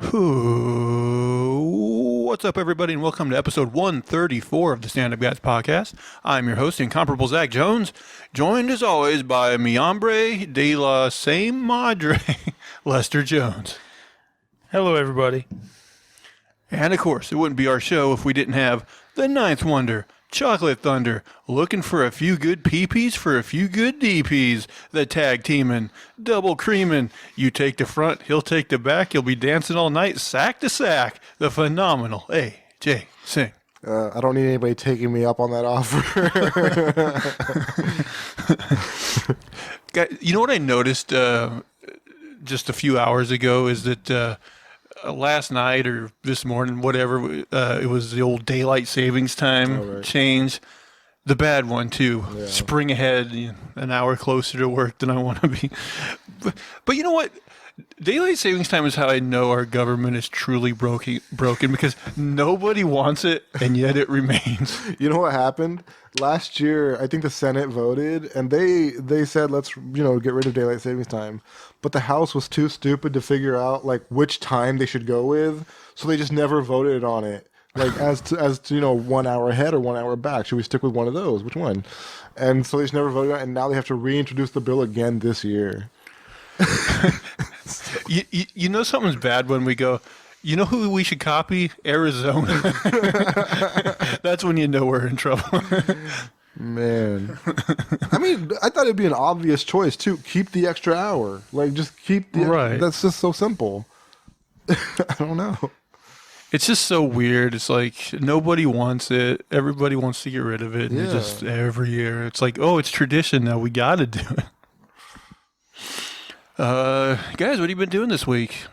What's up, everybody, and welcome to episode 134 of the Stand Up Guys podcast. I'm your host, incomparable Zach Jones, joined as always by mi hombre de la same madre, Lester Jones. Hello, everybody. And of course, it wouldn't be our show if we didn't have the Ninth Wonder, Chocolate Thunder, looking for a few good PPs for a few good DPs, the tag teaming, double creaming. You take the front, he'll take the back, you'll be dancing all night, sack to sack, the phenomenal AJ Singh. I don't need anybody taking me up on that offer. You know what I noticed just a few hours ago is that last night or this morning, whatever, it was the old daylight savings time change. The bad one, too. Yeah. Spring ahead, an hour closer to work than I want to be. But you know what? Daylight savings time is how I know our government is truly broken because nobody wants it, and yet it remains. You know what happened? Last year, I think the Senate voted, and they said, let's get rid of daylight savings time. But the House was too stupid to figure out which time they should go with, so they just never voted on it. As to 1 hour ahead or 1 hour back. Should we stick with one of those? Which one? And so they just never voted on it, and now they have to reintroduce the bill again this year. You know something's bad when we go, you know who we should copy? Arizona. That's when you know we're in trouble. Man. I mean, I thought it'd be an obvious choice, too. Keep the extra hour. Just keep the... Right. That's just so simple. I don't know. It's just so weird. It's like nobody wants it. Everybody wants to get rid of it. And Yeah. just every year. It's like, oh, it's tradition now. We got to do it. Guys, what have you been doing this week?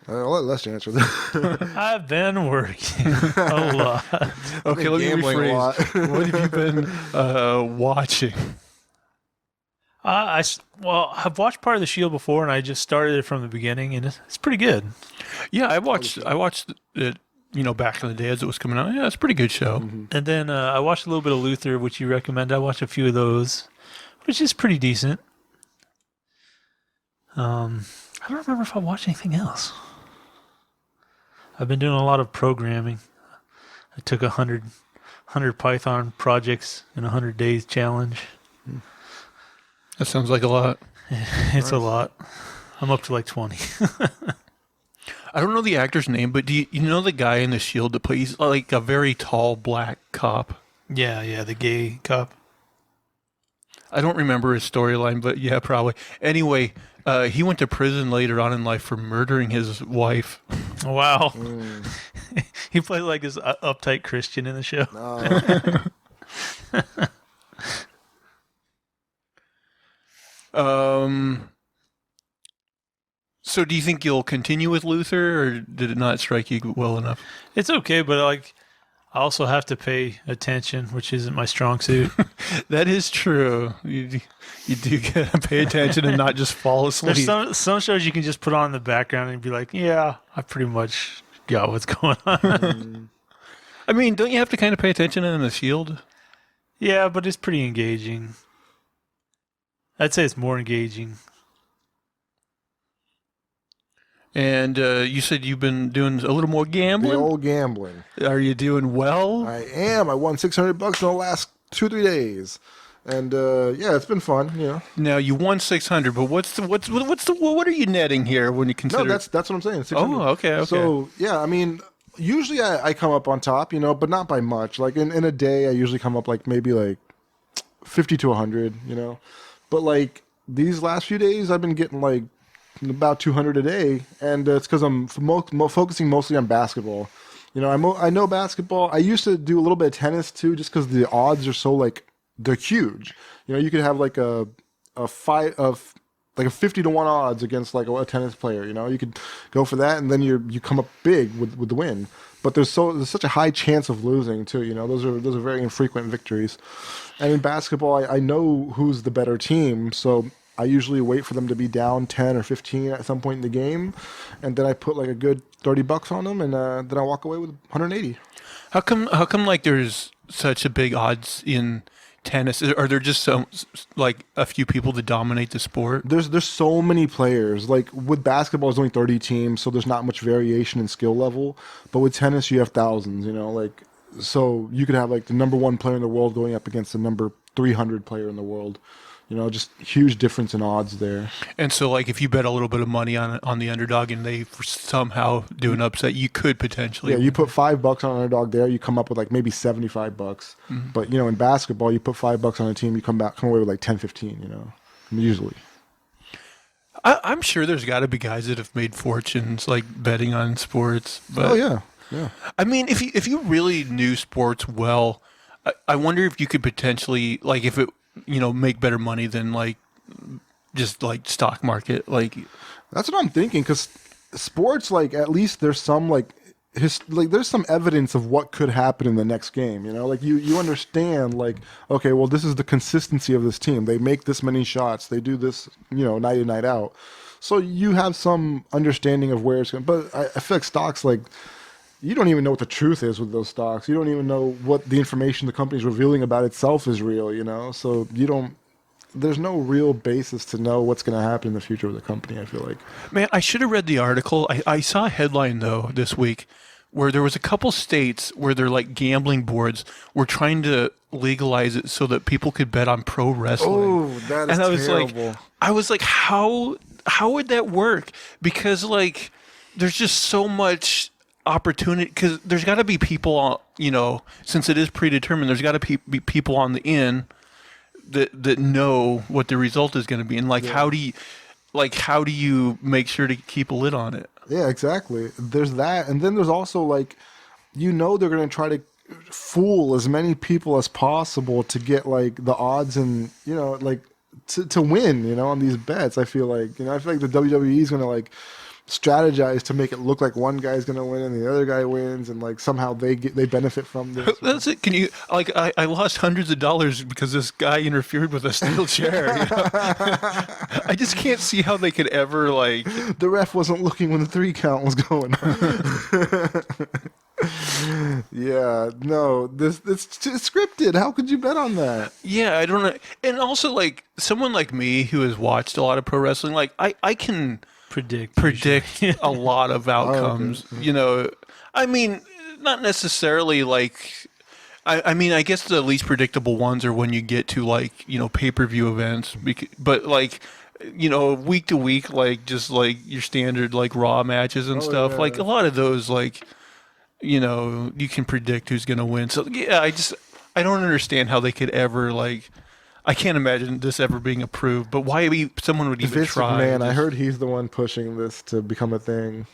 I'll let Lester answer that. I've been working a lot. Okay, let me rephrase. What have you been watching? I've watched part of The Shield before, and I just started it from the beginning, and it's pretty good. Yeah, I watched it, back in the day as it was coming out. Yeah, it's a pretty good show. Mm-hmm. And then I watched a little bit of Luther, which you recommend. I watched a few of those, which is pretty decent. I don't remember if I watched anything else. I've been doing a lot of programming. I took 100 Python projects in 100 days challenge. That sounds like a lot. It's a lot. I'm up to 20. I don't know the actor's name, but do you know the guy in The Shield that plays a very tall black cop? Yeah, the gay cop. I don't remember his storyline, but yeah, probably. Anyway, he went to prison later on in life for murdering his wife. Wow. He played this uptight Christian in the show. So do you think you'll continue with Luther, or did it not strike you well enough? It's okay, but I also have to pay attention, which isn't my strong suit. That is true. You do gotta pay attention and not just fall asleep. There's some shows you can just put on in the background and be like, yeah, I pretty much got what's going on. I mean, don't you have to kind of pay attention in The Shield? Yeah, but it's pretty engaging. I'd say it's more engaging. And you said you've been doing a little more gambling? The old gambling. Are you doing well? I am. I won $600 in the last 2-3 days. And it's been fun, Now you won 600, but what are you netting here when you consider? No, that's what I'm saying. 600. Oh, okay. So yeah, I mean, usually I come up on top, but not by much. In a day, I usually come up maybe 50 to 100, But these last few days, I've been getting about 200 a day, and it's because I'm focusing mostly on basketball. I know basketball. I used to do a little bit of tennis too, just because the odds are so they're huge. You could have a fight of a 50 to 1 odds against a tennis player. You could go for that, and then you come up big with the win. But there's such a high chance of losing too. Those are very infrequent victories. And in basketball, I know who's the better team, so I usually wait for them to be down 10 or 15 at some point in the game, and then I put a good $30 on them, and then I walk away with 180. How come there's such a big odds in tennis? Are there just some like a few people that dominate the sport? There's so many players. Like with basketball, there's only 30 teams, so there's not much variation in skill level. But with tennis, you have thousands. You know, like so you could have like the number one player in the world going up against the number 300 player in the world. You know, just huge difference in odds there. And so, like, if you bet a little bit of money on the underdog and they somehow do an upset, you could potentially. Yeah, you put $5 on an underdog there, you come up with like maybe $75. Mm-hmm. But you know, in basketball, you put $5 on a team, you come away with like 10, 15. You know, usually. I'm sure there's got to be guys that have made fortunes like betting on sports. But Oh yeah, yeah. I mean, if you really knew sports well, I wonder if you could potentially like if it make better money than like just like stock market. Like That's what I'm thinking. Because sports, like at least there's some like there's some evidence of what could happen in the next game. You know, like you understand like, okay, well, this is the consistency of this team. They make this many shots. They do this, night in, night out. So you have some understanding of where it's going. But I feel like stocks, like, you don't even know what the truth is with those stocks. You don't even know what the information the company's revealing about itself is real, So there's no real basis to know what's going to happen in the future with the company, I feel like. Man, I should have read the article. I saw a headline, though, this week where there was a couple states where they're like gambling boards were trying to legalize it so that people could bet on pro wrestling. Oh, that is and terrible. I was like, how would that work? Because like, there's just so much opportunity. Because there's got to be people, since it is predetermined, there's got to be people on the in that know what the result is going to be, and like, how do you make sure to keep a lid on it? Yeah, exactly. There's that, and then there's also like, they're going to try to fool as many people as possible to get like the odds and like to win, on these bets. I feel like the WWE is going to like strategize to make it look like one guy's going to win and the other guy wins, and like somehow they benefit from this. That's it. Can you like? I lost hundreds of dollars because this guy interfered with a steel chair. I just can't see how they could ever like. The ref wasn't looking when the 3 count was going on. Yeah, no, it's scripted. How could you bet on that? Yeah, I don't know. And also, like someone like me who has watched a lot of pro wrestling, like I can predict a lot of outcomes. I mean, not necessarily like. I mean, I guess the least predictable ones are when you get to like pay-per-view events, but like week to week, like just like your standard like Raw matches and stuff. Yeah. Like a lot of those, like you can predict who's gonna win. So yeah, I don't understand how they could ever like. I can't imagine this ever being approved, but why someone would even try? Man, I heard he's the one pushing this to become a thing.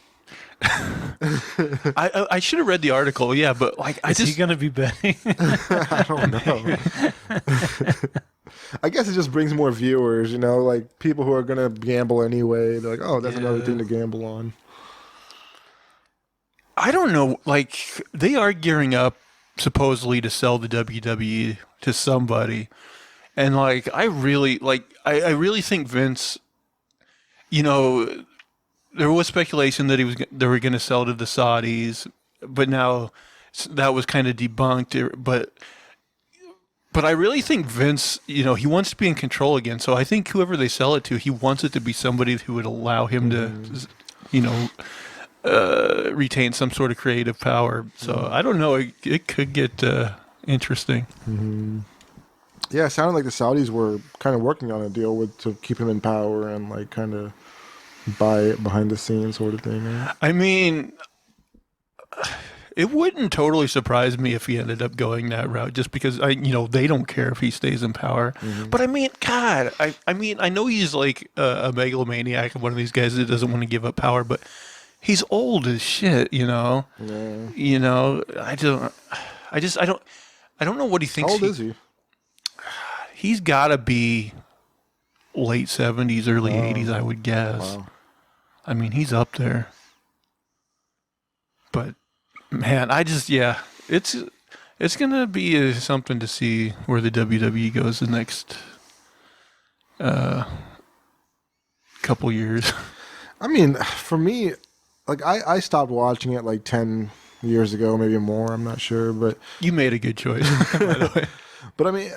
I should have read the article, yeah, but like, is he going to be betting? I don't know. I guess it just brings more viewers, like people who are going to gamble anyway. They're like, oh, that's another thing to gamble on. I don't know. Like, they are gearing up supposedly to sell the WWE to somebody. And like, I really think Vince, there was speculation that they were going to sell to the Saudis, but now that was kind of debunked. But I really think Vince, he wants to be in control again. So I think whoever they sell it to, he wants it to be somebody who would allow him to, retain some sort of creative power. So I don't know. It could get interesting. Mm-hmm. Yeah, it sounded like the Saudis were kind of working on a deal to keep him in power and like kind of buy it behind the scenes sort of thing. Right? I mean, it wouldn't totally surprise me if he ended up going that route, just because they don't care if he stays in power. Mm-hmm. But I mean, God, I mean, I know he's like a megalomaniac and one of these guys that doesn't want to give up power, but he's old as shit. Yeah. I don't know what he thinks. How old is he? He's got to be late 70s, early 80s, I would guess. Wow. I mean, he's up there. But, man, it's going to be something to see where the WWE goes the next couple years. I mean, for me, like, I stopped watching it like 10 years ago, maybe more, I'm not sure. But you made a good choice, by the way. But, I mean,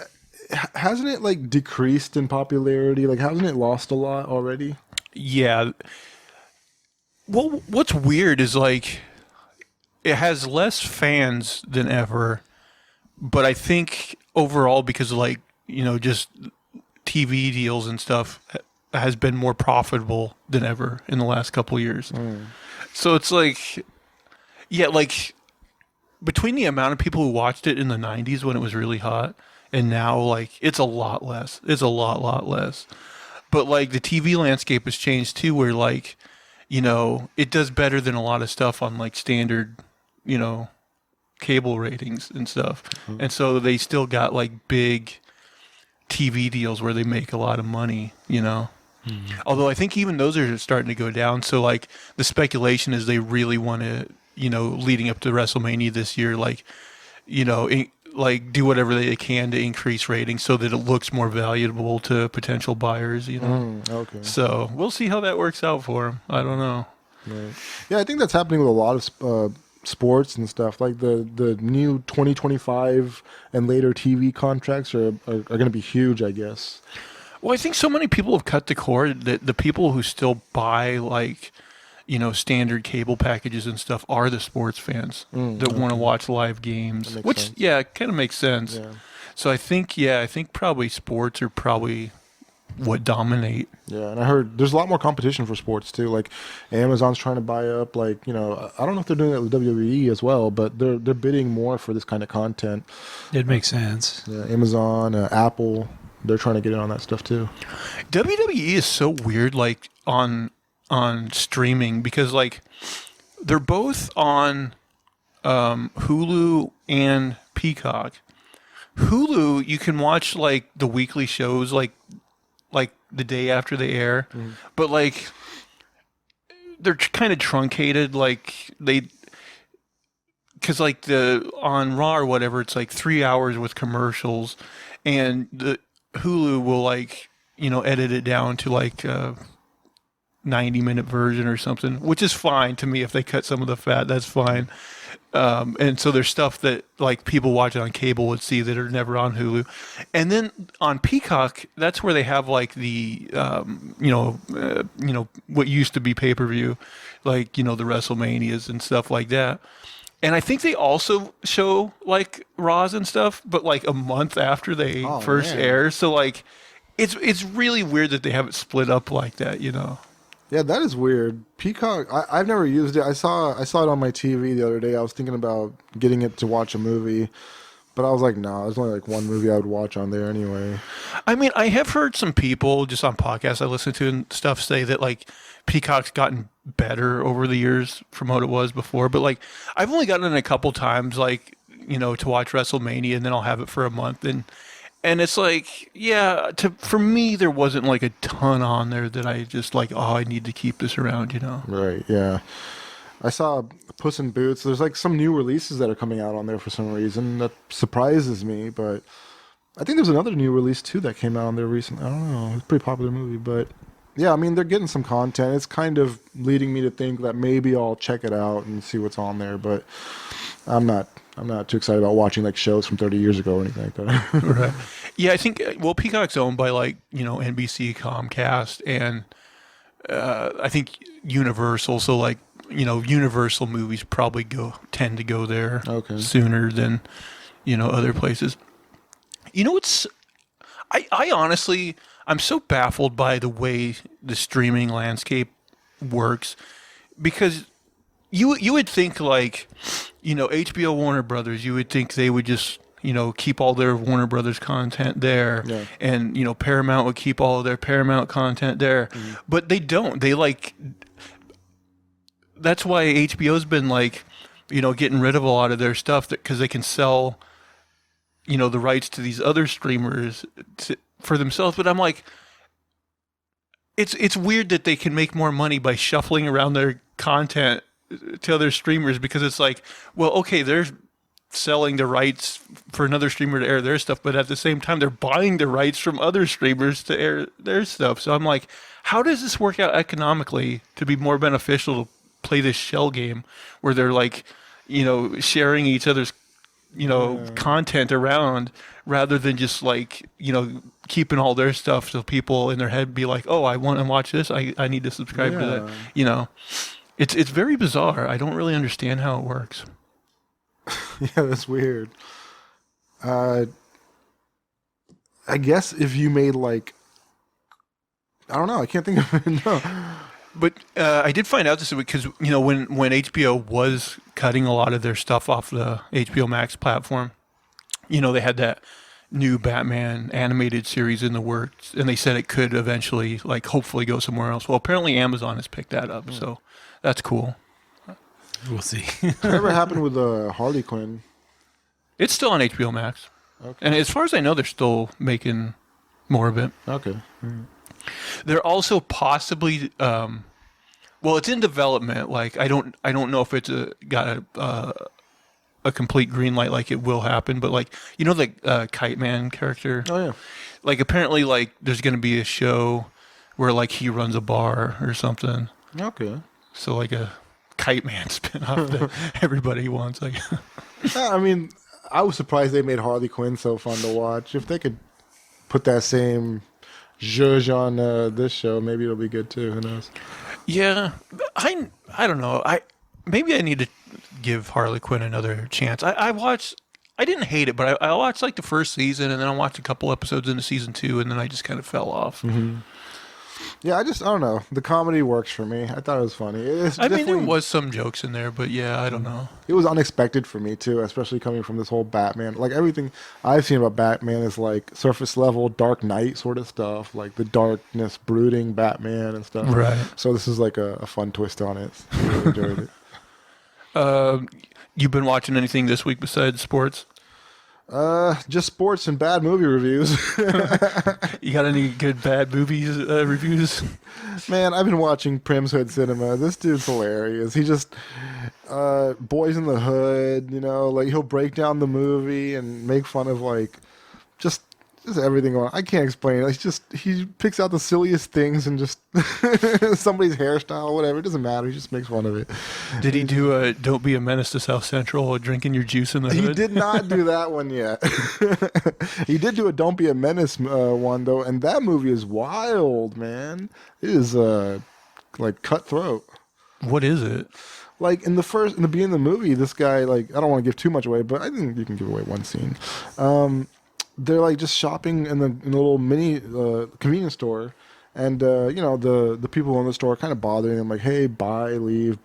hasn't it like decreased in popularity? Like, hasn't it lost a lot already? Yeah. Well, what's weird is like it has less fans than ever, but I think overall because like just TV deals and stuff has been more profitable than ever in the last couple years. So it's like, yeah, like between the amount of people who watched it in the 90s when it was really hot and now like it's a lot less. It's a lot less. But like the TV landscape has changed too where like, it does better than a lot of stuff on like standard, cable ratings and stuff. And so they still got like big TV deals where they make a lot of money. Although I think even those are starting to go down. So like the speculation is they really want to, leading up to WrestleMania this year, like, like do whatever they can to increase ratings so that it looks more valuable to potential buyers, Okay. So we'll see how that works out for them. I don't know. Right. Yeah, I think that's happening with a lot of sports and stuff. Like the new 2025 and later TV contracts are going to be huge, I guess. Well, I think so many people have cut the cord that the people who still buy like, standard cable packages and stuff are the sports fans that want to watch live games, which, sense. yeah, kind of makes sense. Yeah. So I think probably sports are probably what dominate. Yeah, and I heard there's a lot more competition for sports too. Like Amazon's trying to buy up, like, I don't know if they're doing that with WWE as well, but they're bidding more for this kind of content. It makes sense. Yeah, Amazon, Apple, they're trying to get in on that stuff too. WWE is so weird, like on streaming because like they're both on Hulu and Peacock. Hulu, you can watch like the weekly shows like the day after they air, but like they're kind of truncated, like because like on Raw or whatever, it's like 3 hours with commercials, and the Hulu will like edit it down to like 90-minute version or something, which is fine to me. If they cut some of the fat, that's fine. And so there's stuff that like people watching on cable would see that are never on Hulu. And then on Peacock, that's where they have like the what used to be pay-per-view, like the WrestleManias and stuff like that. And I think they also show like Raws and stuff, but like a month after they first air. So like it's really weird that they have it split up like that, Yeah, that is weird. Peacock, I've never used it. I saw it on my TV the other day. I was thinking about getting it to watch a movie, but I was like, no, there's only like one movie I would watch on there anyway. I mean, I have heard some people just on podcasts I listen to and stuff say that like Peacock's gotten better over the years from what it was before, but like I've only gotten it a couple times, like to watch WrestleMania, and then I'll have it for a month, and it's like, yeah, for me, there wasn't like a ton on there that I just like, I need to keep this around, Right, yeah. I saw Puss in Boots. There's like some new releases that are coming out on there for some reason. That surprises me, but I think there's another new release too that came out on there recently. I don't know. It's a pretty popular movie, but yeah, I mean, they're getting some content. It's kind of leading me to think that maybe I'll check it out and see what's on there, but I'm not too excited about watching like shows from 30 years ago or anything like that. Right. Yeah, I think Peacock's owned by like NBC, Comcast, and I think Universal. So like Universal movies probably tend to go there sooner than other places. It's I honestly I'm so baffled by the way the streaming landscape works, because you would think like HBO, Warner Brothers, you would think they would just keep all their Warner Brothers content there, and Paramount would keep all of their Paramount content there, but they don't. They like that's why HBO's been like getting rid of a lot of their stuff, because they can sell the rights to these other streamers for themselves. But I'm like, it's weird that they can make more money by shuffling around their content to other streamers, because it's like, well, okay, they're selling the rights for another streamer to air their stuff, but at the same time they're buying the rights from other streamers to air their stuff. So I'm like, how does this work out economically to be more beneficial to play this shell game where they're like sharing each other's content around rather than just like, keeping all their stuff so people in their head be like, oh, I want to watch this. I need to subscribe to that. It's very bizarre. I don't really understand how it works. Yeah, that's weird. I guess if you made like, I don't know, I can't think of it. No. But I did find out this week because, when HBO was cutting a lot of their stuff off the HBO Max platform, they had that new Batman animated series in the works, and they said it could eventually, like, hopefully go somewhere else. Well, apparently Amazon has picked that up, so that's cool. We'll see. Whatever happened with Harley Quinn? It's still on HBO Max. Okay. And as far as I know, they're still making more of it. Okay. They're also possibly, it's in development. Like, I don't know if it's got a complete green light, like it will happen. But like, the Kite Man character. Oh yeah. Like, apparently, like there's going to be a show where like he runs a bar or something. Okay. So like a Kite Man spinoff that everybody wants. Like, I mean, I was surprised they made Harley Quinn so fun to watch. If they could put that same zhuzh on this show, maybe it'll be good too. Who knows? Yeah, I don't know. Maybe I need to give Harley Quinn another chance. I watched. I didn't hate it, but I watched like the first season, and then I watched a couple episodes into season 2, and then I just kind of fell off. Mm-hmm. Yeah, I don't know. The comedy works for me. I thought it was funny. There was some jokes in there, but yeah, I don't know. It was unexpected for me too, especially coming from this whole Batman. Like everything I've seen about Batman is like surface level Dark Knight sort of stuff, like the darkness brooding Batman and stuff. Right. So this is like a fun twist on it. I really enjoyed it. You've been watching anything this week besides sports? Just sports and bad movie reviews. You got any good bad movies reviews? Man, I've been watching Prim's Hood Cinema. This dude's hilarious. He just Boys in the Hood, like he'll break down the movie and make fun of like just everything going on. I can't explain it. He picks out the silliest things and just somebody's hairstyle, whatever. It doesn't matter. He just makes fun of it. Did he do a "Don't Be a Menace to South Central" or drinking your juice in the hood? He did not do that one yet. He did do a "Don't Be a Menace" one though, and that movie is wild, man. It is like cutthroat. What is it? Like in the beginning of the movie, this guy, like, I don't want to give too much away, but I think you can give away one scene. They're like just shopping in the little mini convenience store, and the people in the store are kind of bothering him, like, hey, buy, leave,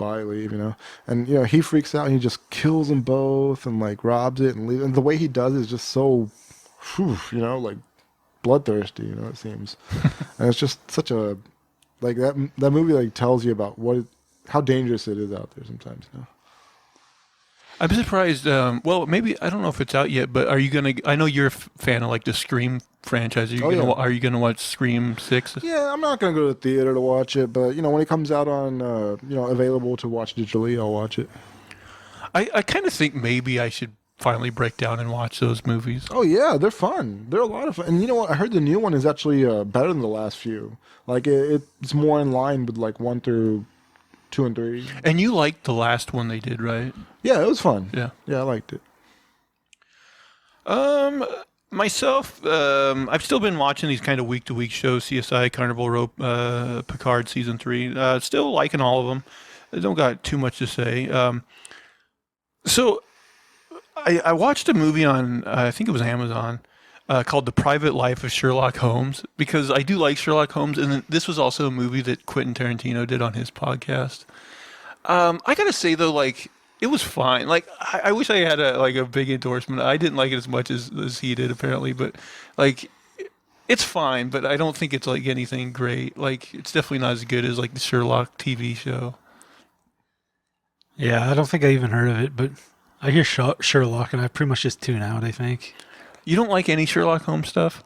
and he freaks out and he just kills them both and like robs it and leaves. And the way he does it is just so, like bloodthirsty, it seems, and it's just such a like that movie like tells you about how dangerous it is out there sometimes. I'm surprised. Maybe I don't know if it's out yet, but are you gonna? I know you're a fan of like the Scream franchise. Are you gonna watch Scream 6? Yeah, I'm not gonna go to the theater to watch it, but when it comes out on available to watch digitally, I'll watch it. I kind of think maybe I should finally break down and watch those movies. Oh yeah, they're fun. They're a lot of fun. And you know what? I heard the new one is actually better than the last few. Like it's more in line with like 1 through 2 and 3. And you liked the last one they did, right? Yeah, it was fun. Yeah, I liked it. Myself, I've still been watching these kind of week-to-week shows: CSI, Carnival Rope, Picard season 3. Still liking all of them. I don't got too much to say. So I watched a movie on I think it was Amazon called The Private Life of Sherlock Holmes, because I do like Sherlock Holmes, and this was also a movie that Quentin Tarantino did on his podcast. I gotta say though, like, it was fine. Like, I wish I had a big endorsement. I didn't like it as much as he did apparently, but like, it's fine. But I don't think it's like anything great. Like, it's definitely not as good as like the Sherlock TV show. Yeah, I don't think I even heard of it, but I hear Sherlock and I pretty much just tune out, I think. You don't like any Sherlock Holmes stuff?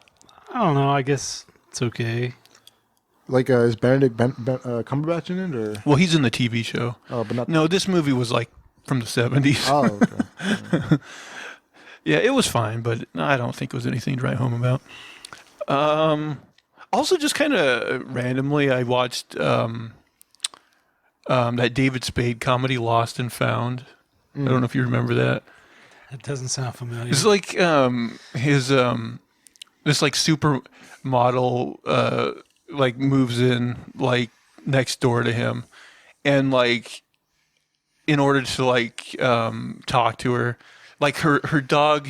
I don't know. I guess it's okay. Like, is Benedict Cumberbatch in it, or? Well, he's in the TV show. Oh, but not. No, this movie was like from the 70s. Oh, okay. Yeah, it was fine, but I don't think it was anything to write home about. Also, just kind of randomly, I watched that David Spade comedy, Lost and Found. I don't know if you remember that. It doesn't sound familiar. It's like his this like supermodel like moves in like next door to him, and like in order to like talk to her, like her dog,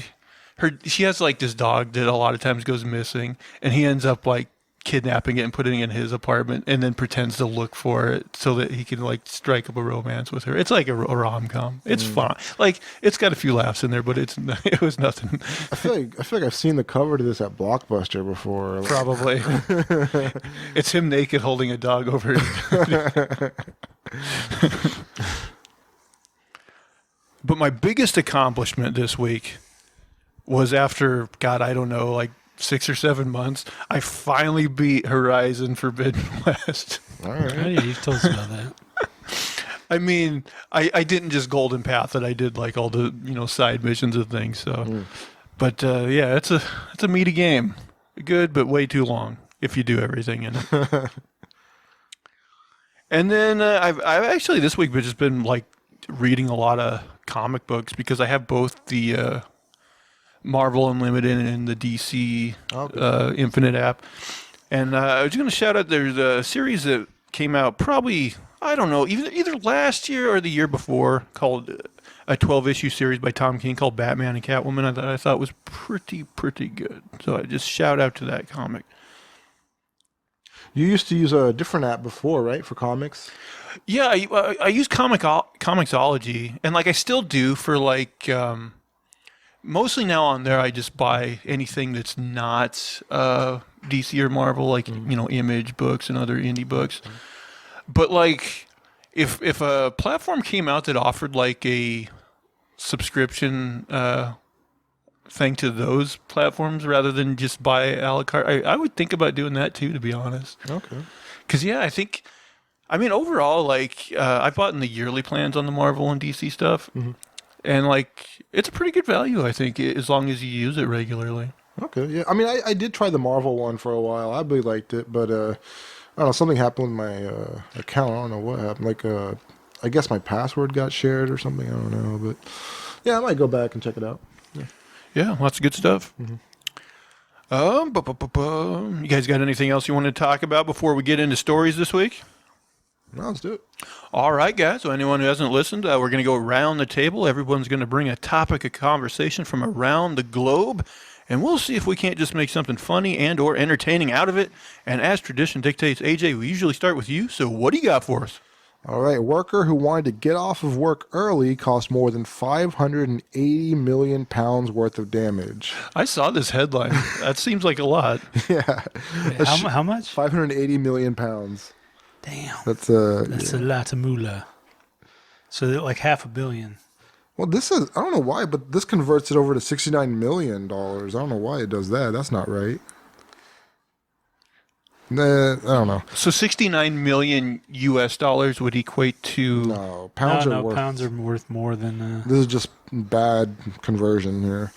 she has like this dog that a lot of times goes missing, and he ends up like kidnapping it and putting it in his apartment, and then pretends to look for it so that he can like strike up a romance with her. It's like a rom-com. It's fun. Like it's got a few laughs in there, but it was nothing. I feel like I've seen the cover to this at Blockbuster before. Probably. It's him naked holding a dog over. But my biggest accomplishment this week was after, God, I don't know, like 6 or 7 months, I finally beat Horizon Forbidden West. All right. Oh, yeah, you've told us about that. I mean, I didn't just Golden Path it. I did like all the, side missions and things. So, but yeah, it's a meaty game. Good, but way too long if you do everything in it. And then I've actually this week just been like reading a lot of comic books because I have both the Marvel Unlimited and the DC Infinite app. And I was going to shout out, there's a series that came out probably, I don't know, either last year or the year before, called a 12-issue series by Tom King called Batman and Catwoman. I thought was pretty good. So I just shout out to that comic. You used to use a different app before, right, for comics? Yeah, I use Comixology, and like I still do for like mostly now on there. I just buy anything that's not DC or Marvel, like Image books and other indie books. But like, if a platform came out that offered like a subscription thing to those platforms rather than just buy a la carte, I would think about doing that too, to be honest. Okay. Because yeah, I mean, overall, like I bought in the yearly plans on the Marvel and DC stuff, and like it's a pretty good value, I think, as long as you use it regularly. Okay, yeah. I mean, I did try the Marvel one for a while. I really liked it, but I don't know, something happened with my account. I don't know what happened. Like, I guess my password got shared or something. I don't know, but yeah, I might go back and check it out. Yeah, lots of good stuff. You guys got anything else you want to talk about before we get into stories this week? No, let's do it. All right, guys. So anyone who hasn't listened, we're going to go around the table. Everyone's going to bring a topic of conversation from around the globe, and we'll see if we can't just make something funny and or entertaining out of it. And as tradition dictates, AJ, we usually start with you. So what do you got for us? All right. A worker who wanted to get off of work early caused more than 580 million pounds worth of damage. I saw this headline. That seems like a lot. Yeah. Wait, how much? 580 million pounds. Damn. That's a lot of moolah. So they're like $500 million. Well, this is, I don't know why, but this converts it over to $69 million. I don't know why it does that. That's not right. Nah, I don't know. So 69 million US dollars would equate to No, pounds are worth. Pounds are worth more than. This is just bad conversion here.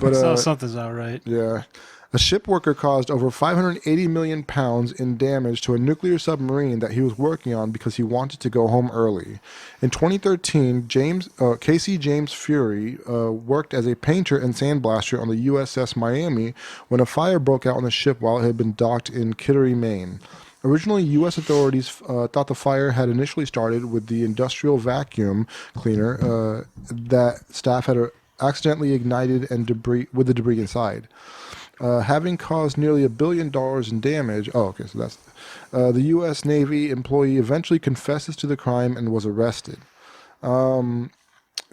But So something's all right. yeah. A ship worker caused over 580 million pounds in damage to a nuclear submarine that he was working on because he wanted to go home early. In 2013, Casey James Fury worked as a painter and sandblaster on the USS Miami when a fire broke out on the ship while it had been docked in Kittery, Maine. Originally, U.S. authorities thought the fire had initially started with the industrial vacuum cleaner that staff had accidentally ignited and with the debris inside. Having caused nearly $1 billion in damage. Oh, okay, so that's the U.S. Navy employee eventually confesses to the crime and was arrested.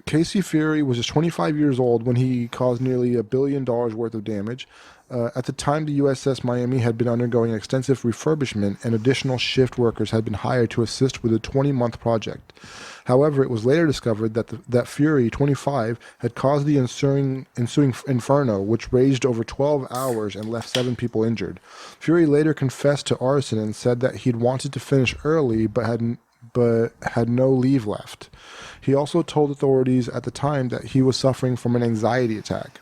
Casey Fury was just 25 years old when he caused nearly $1 billion worth of damage. At the time, the USS Miami had been undergoing extensive refurbishment, and additional shift workers had been hired to assist with a 20-month project. However, it was later discovered that Fury, 25, had caused the ensuing inferno, which raged over 12 hours and left 7 people injured. Fury later confessed to arson and said that he'd wanted to finish early but had no leave left. He also told authorities at the time that he was suffering from an anxiety attack.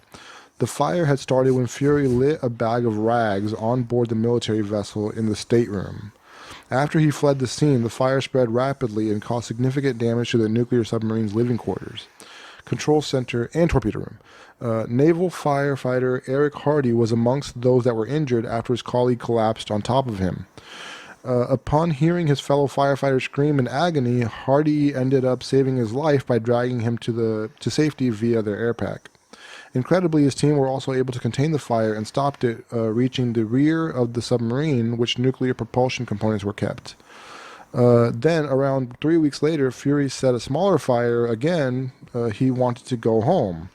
The fire had started when Fury lit a bag of rags on board the military vessel in the stateroom. After he fled the scene, the fire spread rapidly and caused significant damage to the nuclear submarine's living quarters. control center, and torpedo room. Naval firefighter Eric Hardy was amongst those that were injured after his colleague collapsed on top of him. Upon hearing his fellow firefighter scream in agony, Hardy ended up saving his life by dragging him to safety via their air pack. Incredibly, his team were also able to contain the fire and stopped it, reaching the rear of the submarine, which nuclear propulsion components were kept. Then, around 3 weeks later, Fury set a smaller fire again. He wanted to go home.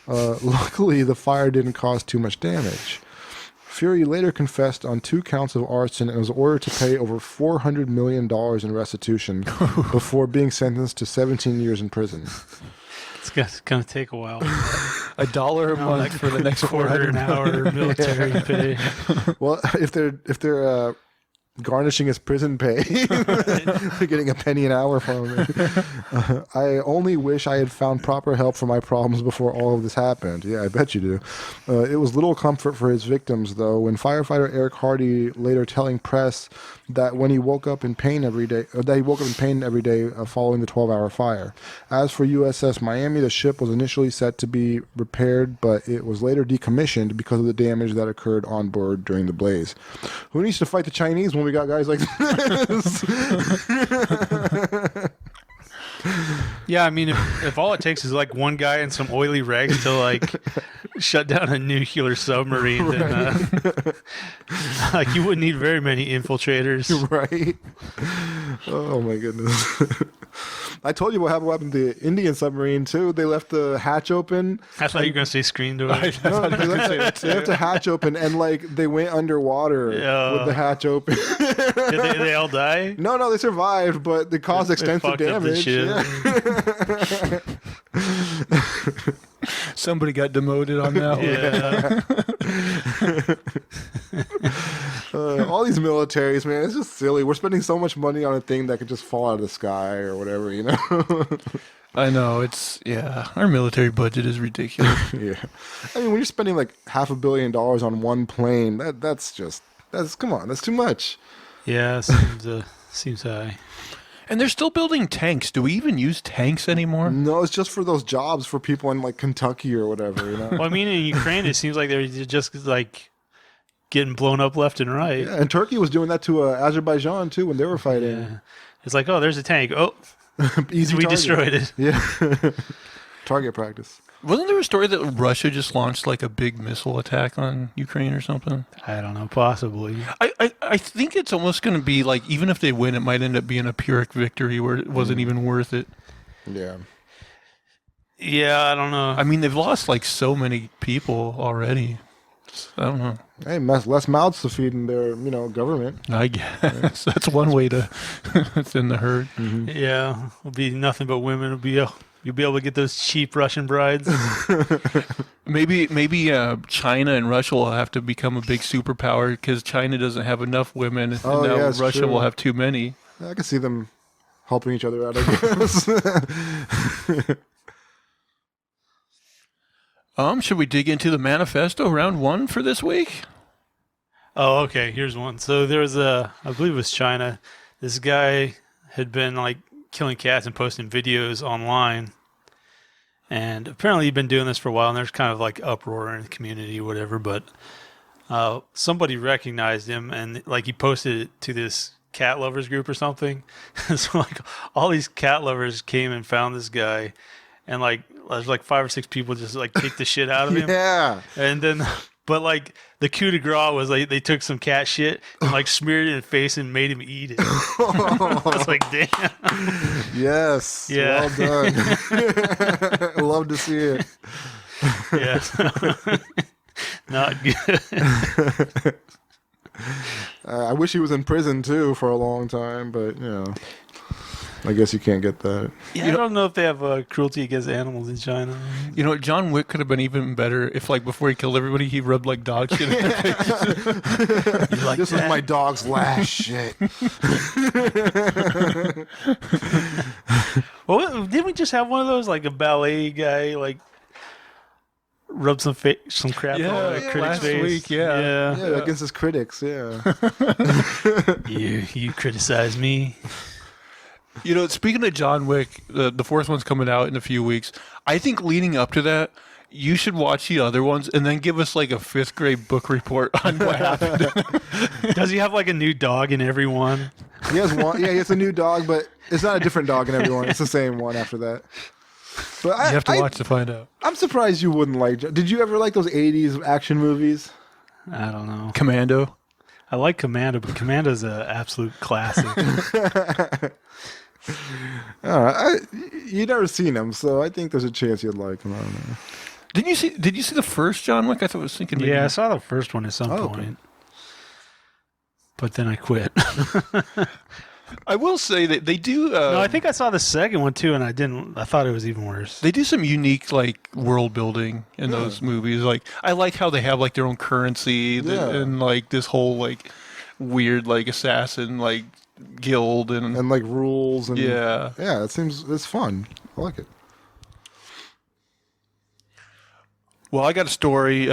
Luckily, the fire didn't cause too much damage. Fury later confessed on 2 counts of arson and was ordered to pay over $400 million in restitution before being sentenced to 17 years in prison. It's going to take a while. $1 a month for the next quarter an hour military pay. Well, if they're garnishing his prison pay, getting a penny an hour from him. I only wish I had found proper help for my problems before all of this happened. Yeah, I bet you do. It was little comfort for his victims, though, when firefighter Eric Hardy later telling press that when he woke up in pain every day, following the 12-hour fire. As for USS Miami, the ship was initially set to be repaired, but it was later decommissioned because of the damage that occurred on board during the blaze. Who needs to fight the Chinese when we got guys like this? Yeah, I mean, if all it takes is like one guy and some oily rags to like shut down a nuclear submarine, then like you wouldn't need very many infiltrators, right? Oh my goodness! I told you what happened to the Indian submarine too. They left the hatch open. I thought you were gonna say screen door. No, they left the hatch open, and like they went underwater with the hatch open. Did they all die? No, they survived, but they caused extensive damage. Yeah. Somebody got demoted on that one. All these militaries, man, it's just silly. We're spending so much money on a thing that could just fall out of the sky or whatever, you know? I know, our military budget is ridiculous. Yeah. I mean, when you're spending like $500 million on one plane, that's come on, that's too much. Yeah, seems high. And they're still building tanks. Do we even use tanks anymore? No, it's just for those jobs for people in like Kentucky or whatever, you know? Well, I mean, in Ukraine, it seems like they're just like getting blown up left and right. Yeah, and Turkey was doing that to Azerbaijan too when they were fighting. Yeah. It's like, oh, there's a tank. Oh, easy. We target. destroyed it. Yeah, target practice. Wasn't there a story that Russia just launched like a big missile attack on Ukraine or something? I don't know, possibly. I think it's almost going to be like, even if they win, it might end up being a Pyrrhic victory where it wasn't even worth it. Yeah. Yeah, I don't know. I mean, they've lost like so many people already. I don't know. Hey, less mouths to feed in their, government. I guess that's one way to thin the herd. Mm-hmm. Yeah, it'll be nothing but women. You'll be able to get those cheap Russian brides. Maybe China and Russia will have to become a big superpower because China doesn't have enough women, and now Russia true. will have too many. I can see them helping each other out, I guess. Should we dig into the manifesto round 1 for this week? Oh, okay. Here's one. So there was I believe it was China. This guy had been like killing cats and posting videos online. And apparently he'd been doing this for a while, and there's kind of like uproar in the community or whatever, but somebody recognized him, and like he posted it to this cat lovers group or something. So like all these cat lovers came and found this guy, and like there's like 5 or 6 people just like kicked the shit out of him. Yeah. And then but like the coup de grace was like they took some cat shit and like smeared it in his face and made him eat it. I was like, damn. Yes. Yeah. Well done. Love to see it. Yeah. Not good. I wish he was in prison too for a long time, but I guess you can't get that. Yeah, I don't know if they have cruelty against animals in China. You know, John Wick could have been even better if, like, before he killed everybody, he rubbed like dog shit in their face. Like, this was my dog's last shit. Well, didn't we just have one of those, like a ballet guy, like rub some crap on a critic's last face? week, yeah. Yeah, against his critics, yeah. You criticize me. You know, speaking of John Wick, the fourth one's coming out in a few weeks. I think leading up to that, you should watch the other ones and then give us like a fifth grade book report on what happened. Does he have like a new dog in every one? He has one. Yeah, he has a new dog, but it's not a different dog in everyone. It's the same one after that. But You have to watch to find out. I'm surprised you wouldn't like. Did you ever like those '80s action movies? I don't know. Commando. I like Commando, but Commando's an absolute classic. All right, you never seen them, so I think there's a chance you'd like them. I don't know. Did you see the first John Wick? I thought I was thinking. Maybe. Yeah, I saw the first one at some point, okay. but then I quit. I will say that they do. No, I think I saw the second one too, and I didn't. I thought it was even worse. They do some unique like world building in those movies. Like I like how they have like their own currency and like this whole like weird like assassin like guild and like rules and yeah. It's fun. I like it. Well, I got a story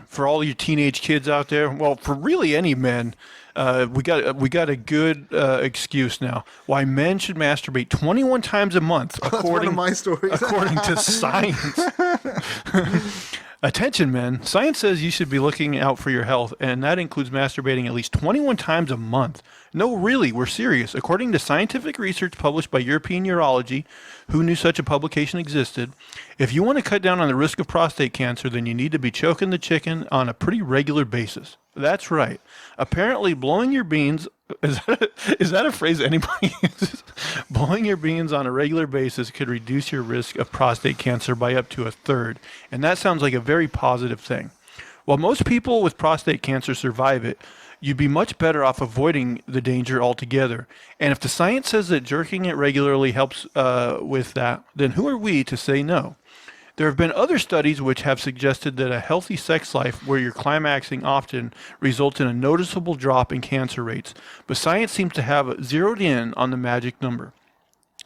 for all you teenage kids out there. Well, for really any men, we got a good excuse now why men should masturbate 21 times a month, That's one of my stories. according to science. Attention, men. Science says you should be looking out for your health, and that includes masturbating at least 21 times a month. No, really, we're serious. According to scientific research published by European Urology, who knew such a publication existed, if you want to cut down on the risk of prostate cancer, then you need to be choking the chicken on a pretty regular basis. That's right. Apparently, blowing your beans is that a phrase anybody uses? Blowing your beans on a regular basis could reduce your risk of prostate cancer by up to a third, and that sounds like a very positive thing. While most people with prostate cancer survive it, you'd be much better off avoiding the danger altogether. And if the science says that jerking it regularly helps with that, then who are we to say no? There have been other studies which have suggested that a healthy sex life where you're climaxing often results in a noticeable drop in cancer rates, but science seems to have zeroed in on the magic number.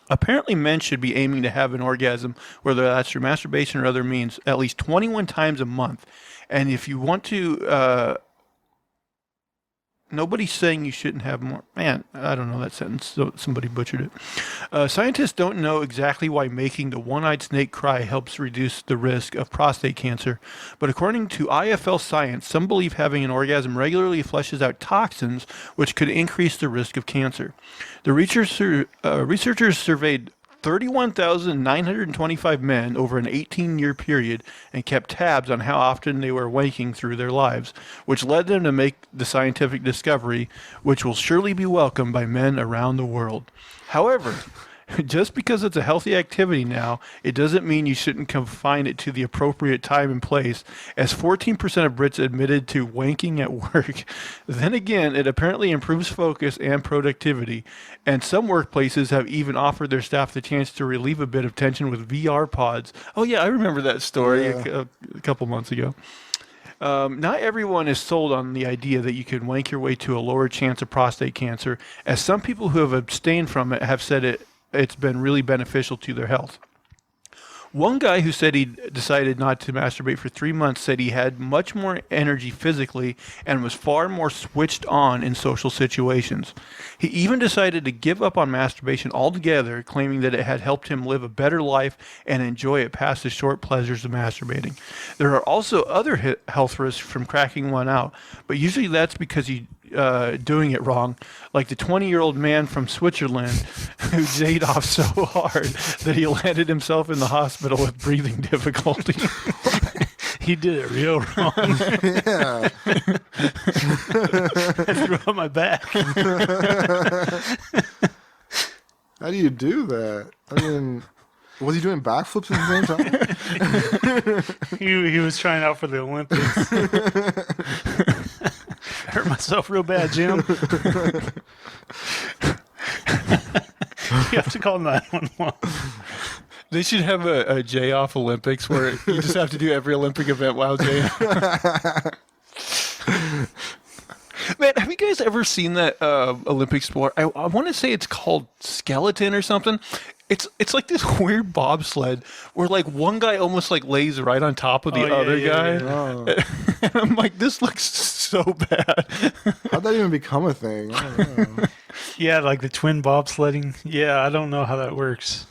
Apparently, men should be aiming to have an orgasm, whether that's through masturbation or other means, at least 21 times a month. And if you want to... Nobody's saying you shouldn't have more. Man, I don't know that sentence. So somebody butchered it. Scientists don't know exactly why making the one-eyed snake cry helps reduce the risk of prostate cancer. But according to IFL Science, some believe having an orgasm regularly flushes out toxins, which could increase the risk of cancer. The researchers surveyed 31,925 men over an 18-year period and kept tabs on how often they were wanking through their lives, which led them to make the scientific discovery, which will surely be welcomed by men around the world. However, just because it's a healthy activity now, it doesn't mean you shouldn't confine it to the appropriate time and place, as 14% of Brits admitted to wanking at work. Then again, it apparently improves focus and productivity, and some workplaces have even offered their staff the chance to relieve a bit of tension with VR pods. Oh yeah, I remember that story a couple months ago. Not everyone is sold on the idea that you can wank your way to a lower chance of prostate cancer, as some people who have abstained from it have said it's been really beneficial to their health. One guy who said he decided not to masturbate for 3 months said he had much more energy physically and was far more switched on in social situations. He even decided to give up on masturbation altogether, claiming that it had helped him live a better life and enjoy it past the short pleasures of masturbating. There are also other health risks from cracking one out, but usually that's because you doing it wrong, like the 20-year-old man from Switzerland who jayed off so hard that he landed himself in the hospital with breathing difficulty. He did it real wrong. Yeah. I threw on my back. How do you do that? I mean, was he doing backflips at the same time? He was trying out for the Olympics. I hurt myself real bad, Jim. You have to call 911. They should have a J off Olympics where you just have to do every Olympic event while J. Man, have you guys ever seen that Olympic sport? I want to say it's called skeleton or something. It's like this weird bobsled where like one guy almost like lays right on top of the other guy. Oh. And I'm like, this looks so bad. How'd that even become a thing? I don't know. Yeah, like the twin bobsledding. Yeah, I don't know how that works.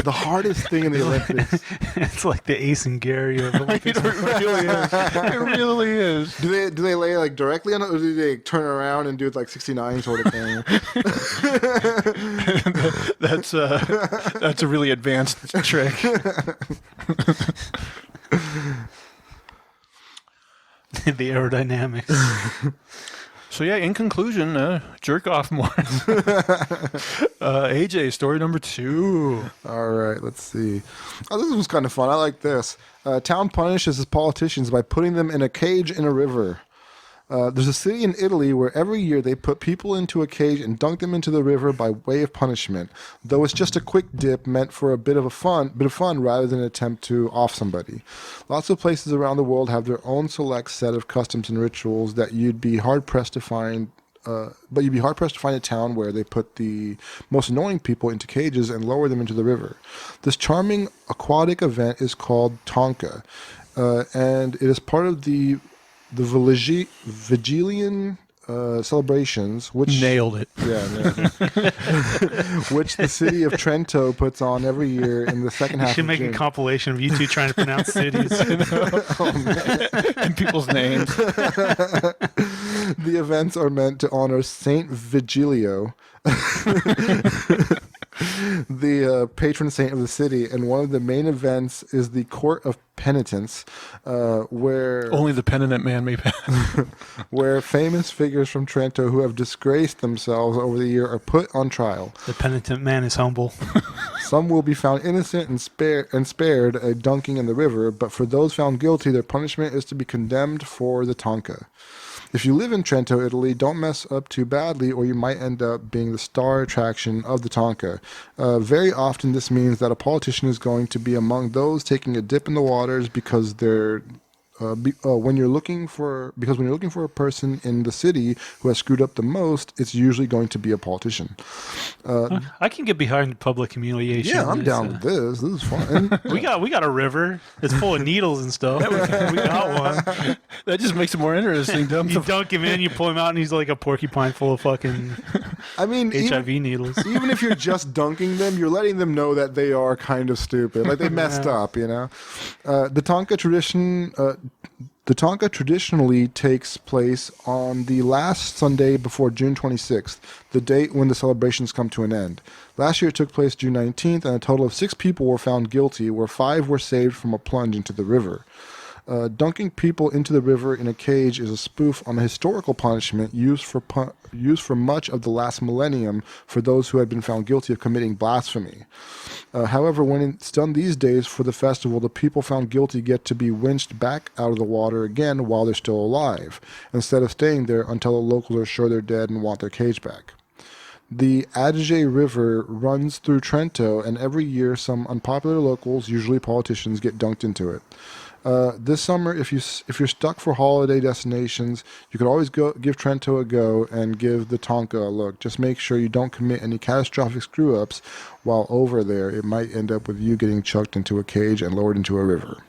The hardest thing in the Olympics. It's like the Ace and Gary of Olympics. It really is. It really is. Do they lay like directly on it, or do they turn around and do it like 69 sort of thing? That's a really advanced trick. The aerodynamics. So yeah, in conclusion, jerk off more. AJ, story number 2. All right, let's see. Oh, this was kind of fun. I like this. Town punishes its politicians by putting them in a cage in a river. There's a city in Italy where every year they put people into a cage and dunk them into the river by way of punishment. Though it's just a quick dip meant for a bit of fun rather than an attempt to off somebody. Lots of places around the world have their own select set of customs and rituals that you'd be hard pressed to find. But you'd be hard pressed to find a town where they put the most annoying people into cages and lower them into the river. This charming aquatic event is called Tonka, and it is part of the Vigilian celebrations, which Nailed it. yeah, which the city of Trento puts on every year in the second You half. should of make June. a compilation of you two trying to pronounce cities. And people's names. The events are meant to honor Saint Vigilio, the patron saint of the city, and one of the main events is the Court of Penitence, where Only the penitent man may pass. where famous figures from Trento who have disgraced themselves over the year are put on trial. The penitent man is humble. Some will be found innocent and spared a dunking in the river, but for those found guilty, their punishment is to be condemned for the Tonka. If you live in Trento, Italy, don't mess up too badly or you might end up being the star attraction of the Tonka. Very often this means that a politician is going to be among those taking a dip in the waters because they're when you're looking for a person in the city who has screwed up the most, it's usually going to be a politician. I can get behind public humiliation. Yeah, I'm down with this. This is fun. We got a river. It's full of needles and stuff. We got one. That just makes it more interesting. You dunk him in, you pull him out, and he's like a porcupine full of fucking I mean, HIV needles. even if you're just dunking them, you're letting them know that they are kind of stupid, like they messed up, you know. The Tonka traditionally takes place on the last Sunday before June 26th, the date when the celebrations come to an end. Last year it took place June 19th, and a total of 6 people were found guilty, where 5 were saved from a plunge into the river. Dunking people into the river in a cage is a spoof on a historical punishment used for much of the last millennium for those who had been found guilty of committing blasphemy. However, when it's done these days for the festival, the people found guilty get to be winched back out of the water again while they're still alive, instead of staying there until the locals are sure they're dead and want their cage back. The Adige River runs through Trento, and every year some unpopular locals, usually politicians, get dunked into it. This summer, if you're stuck for holiday destinations, you could always give Trento a go and give the Tonka a look. Just make sure you don't commit any catastrophic screw-ups while over there. It might end up with you getting chucked into a cage and lowered into a river.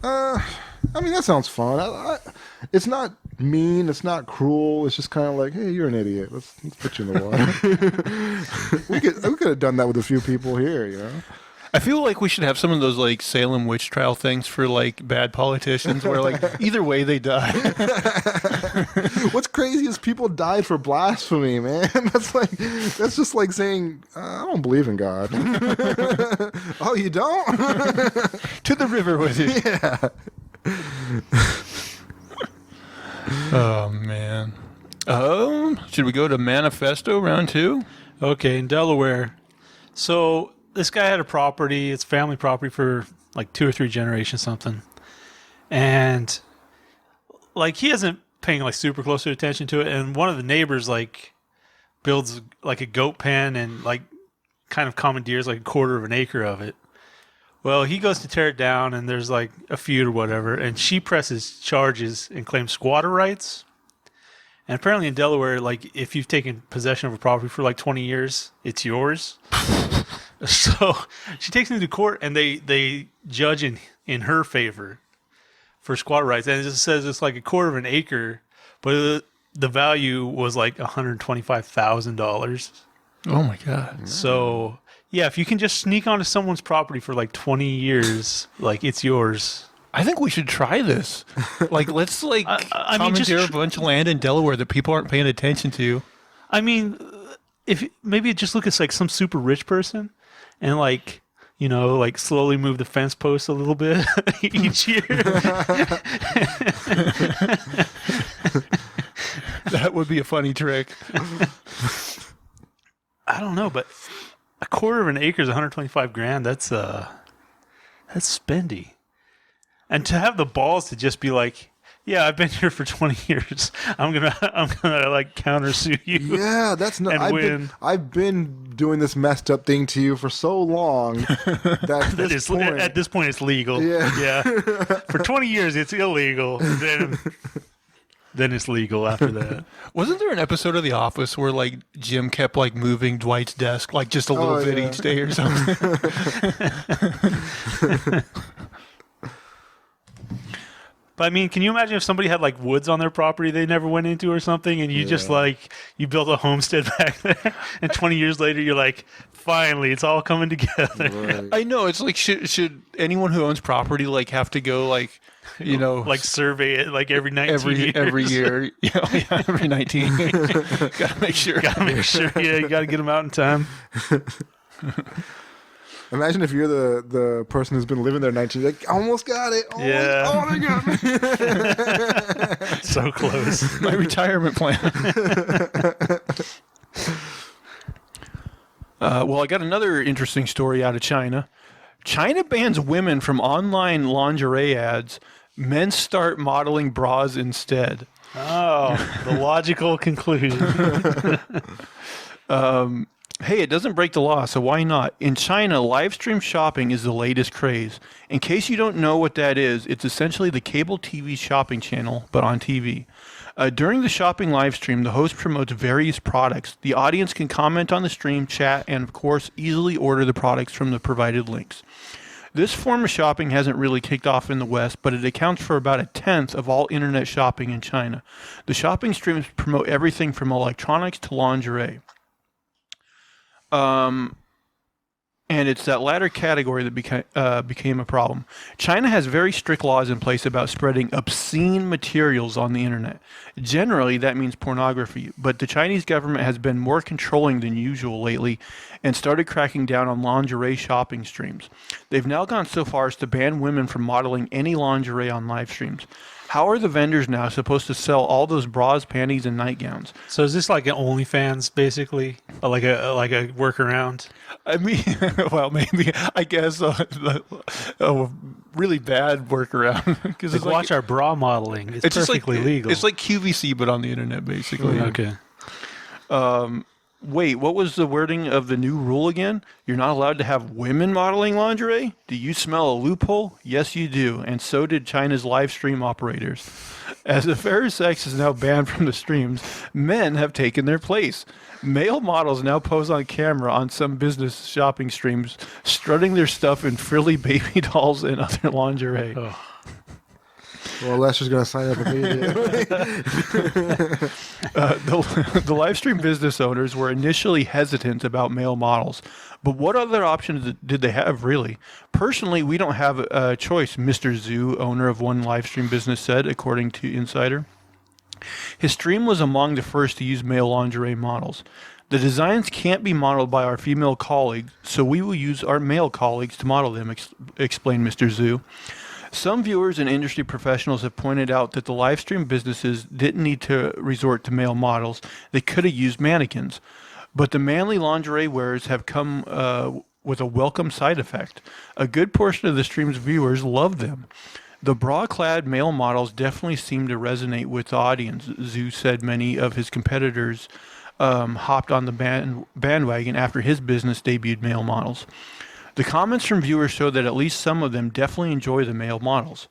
I mean, that sounds fun. It's not mean. It's not cruel. It's just kind of like, hey, you're an idiot. Let's put you in the water. we could have done that with a few people here, you know. I feel like we should have some of those like Salem witch trial things for like bad politicians where like either way they die. What's crazy is people died for blasphemy, man. That's just like saying, I don't believe in God. Oh, you don't? To the river with you. Yeah. Oh man. Should we go to Manifesto round 2? Okay, in Delaware. So this guy had a property, it's family property for like 2 or 3 generations, something. And like he isn't paying like super close attention to it. And one of the neighbors like builds like a goat pen and like kind of commandeers like 1/4 of an acre of it. Well, he goes to tear it down, and there's like a feud or whatever, and she presses charges and claims squatter rights. And apparently in Delaware, like if you've taken possession of a property for like 20 years, it's yours. So she takes him to court, and they judge in her favor for squatter rights, and it just says it's like a quarter of an acre, but the value was like $125,000. Oh my God. So yeah, if you can just sneak onto someone's property for like 20 years, like it's yours. I think we should try this. Like, let's like I mean, just commandeer a bunch of land in Delaware that people aren't paying attention to. I mean, if maybe just look at like some super rich person, and like like slowly move the fence post a little bit each year. That would be a funny trick. I don't know, but a quarter of an acre is 125 grand. That's spendy. And to have the balls to just be like, yeah, I've been here for 20 years. I'm gonna like countersue you. Yeah, that's not. And win. I've been doing this messed up thing to you for so long that at this point it's legal. Yeah. For 20 years it's illegal. Then it's legal after that. Wasn't there an episode of The Office where like Jim kept like moving Dwight's desk like just a little bit each day or something? But I mean, can you imagine if somebody had like woods on their property they never went into or something, and you just like you built a homestead back there, and 20 years later you're like, finally, it's all coming together. Right. I know, it's like should anyone who owns property like have to go like like survey it like every 19 years. every year, every 19. Gotta make sure. Yeah, you gotta get them out in time. Imagine if you're the person who's been living there 19 years, like, almost got it. Yeah. Oh, they got me. So close. My retirement plan. Well, I got another interesting story out of China. China bans women from online lingerie ads. Men start modeling bras instead. Oh, the logical conclusion. Hey, it doesn't break the law, so why not? In China, live stream shopping is the latest craze. In case you don't know what that is, it's essentially the cable TV shopping channel, but on TV. During the shopping live stream, the host promotes various products. The audience can comment on the stream, chat, and of course, easily order the products from the provided links. This form of shopping hasn't really kicked off in the West, but it accounts for about 1/10 of all internet shopping in China. The shopping streams promote everything from electronics to lingerie. And it's that latter category that became a problem. China has very strict laws in place about spreading obscene materials on the internet. Generally, that means pornography, but the Chinese government has been more controlling than usual lately and started cracking down on lingerie shopping streams. They've now gone so far as to ban women from modeling any lingerie on live streams. How are the vendors now supposed to sell all those bras, panties, and nightgowns? So is this like an OnlyFans, basically, like a workaround? I mean, well, maybe I guess a really bad workaround because Like, watch our bra modeling. It's perfectly legal. It's like QVC, but on the internet, basically. Okay. Wait, what was the wording of the new rule again? You're not allowed to have women modeling lingerie? Do you smell a loophole? Yes, you do, and so did China's live stream operators. As the fair sex is now banned from the streams, men have taken their place. Male models now pose on camera on some business shopping streams, strutting their stuff in frilly baby dolls and other lingerie. Oh. Well, Lester's going to sign up immediately. The live stream business owners were initially hesitant about male models, but what other options did they have, really? Personally, we don't have a choice, Mr. Zhu, owner of one live stream business, said, according to Insider. His stream was among the first to use male lingerie models. The designs can't be modeled by our female colleagues, so we will use our male colleagues to model them, explained Mr. Zhu. Some viewers and industry professionals have pointed out that the live stream businesses didn't need to resort to male models. They could have used mannequins. But the manly lingerie wearers have come with a welcome side effect. A good portion of the stream's viewers love them. The bra-clad male models definitely seem to resonate with the audience, Zhu said. Many of his competitors hopped on the bandwagon after his business debuted male models. The comments from viewers show that at least some of them definitely enjoy the male models.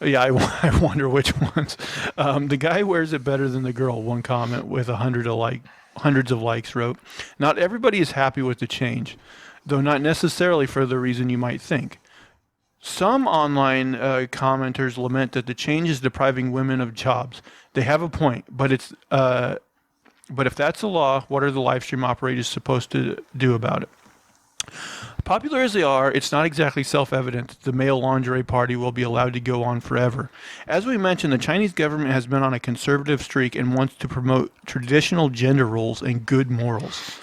Yeah, I wonder which ones. The guy wears it better than the girl, one comment with hundreds of likes wrote. Not everybody is happy with the change, though not necessarily for the reason you might think. Some online commenters lament that the change is depriving women of jobs. They have a point, but if that's the law, what are the live stream operators supposed to do about it? Popular as they are, it's not exactly self-evident that the male lingerie party will be allowed to go on forever. As we mentioned, the Chinese government has been on a conservative streak and wants to promote traditional gender roles and good morals.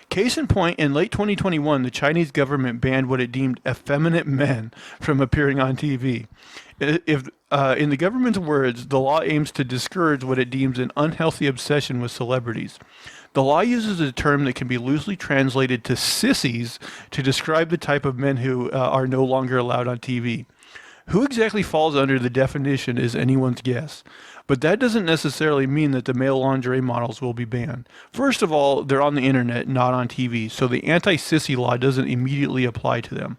Case in point, in late 2021, the Chinese government banned what it deemed effeminate men from appearing on TV. If, in the government's words, the law aims to discourage what it deems an unhealthy obsession with celebrities. The law uses a term that can be loosely translated to sissies to describe the type of men who are no longer allowed on TV. Who exactly falls under the definition is anyone's guess. But that doesn't necessarily mean that the male lingerie models will be banned. First of all, they're on the internet, not on TV, so the anti-sissy law doesn't immediately apply to them.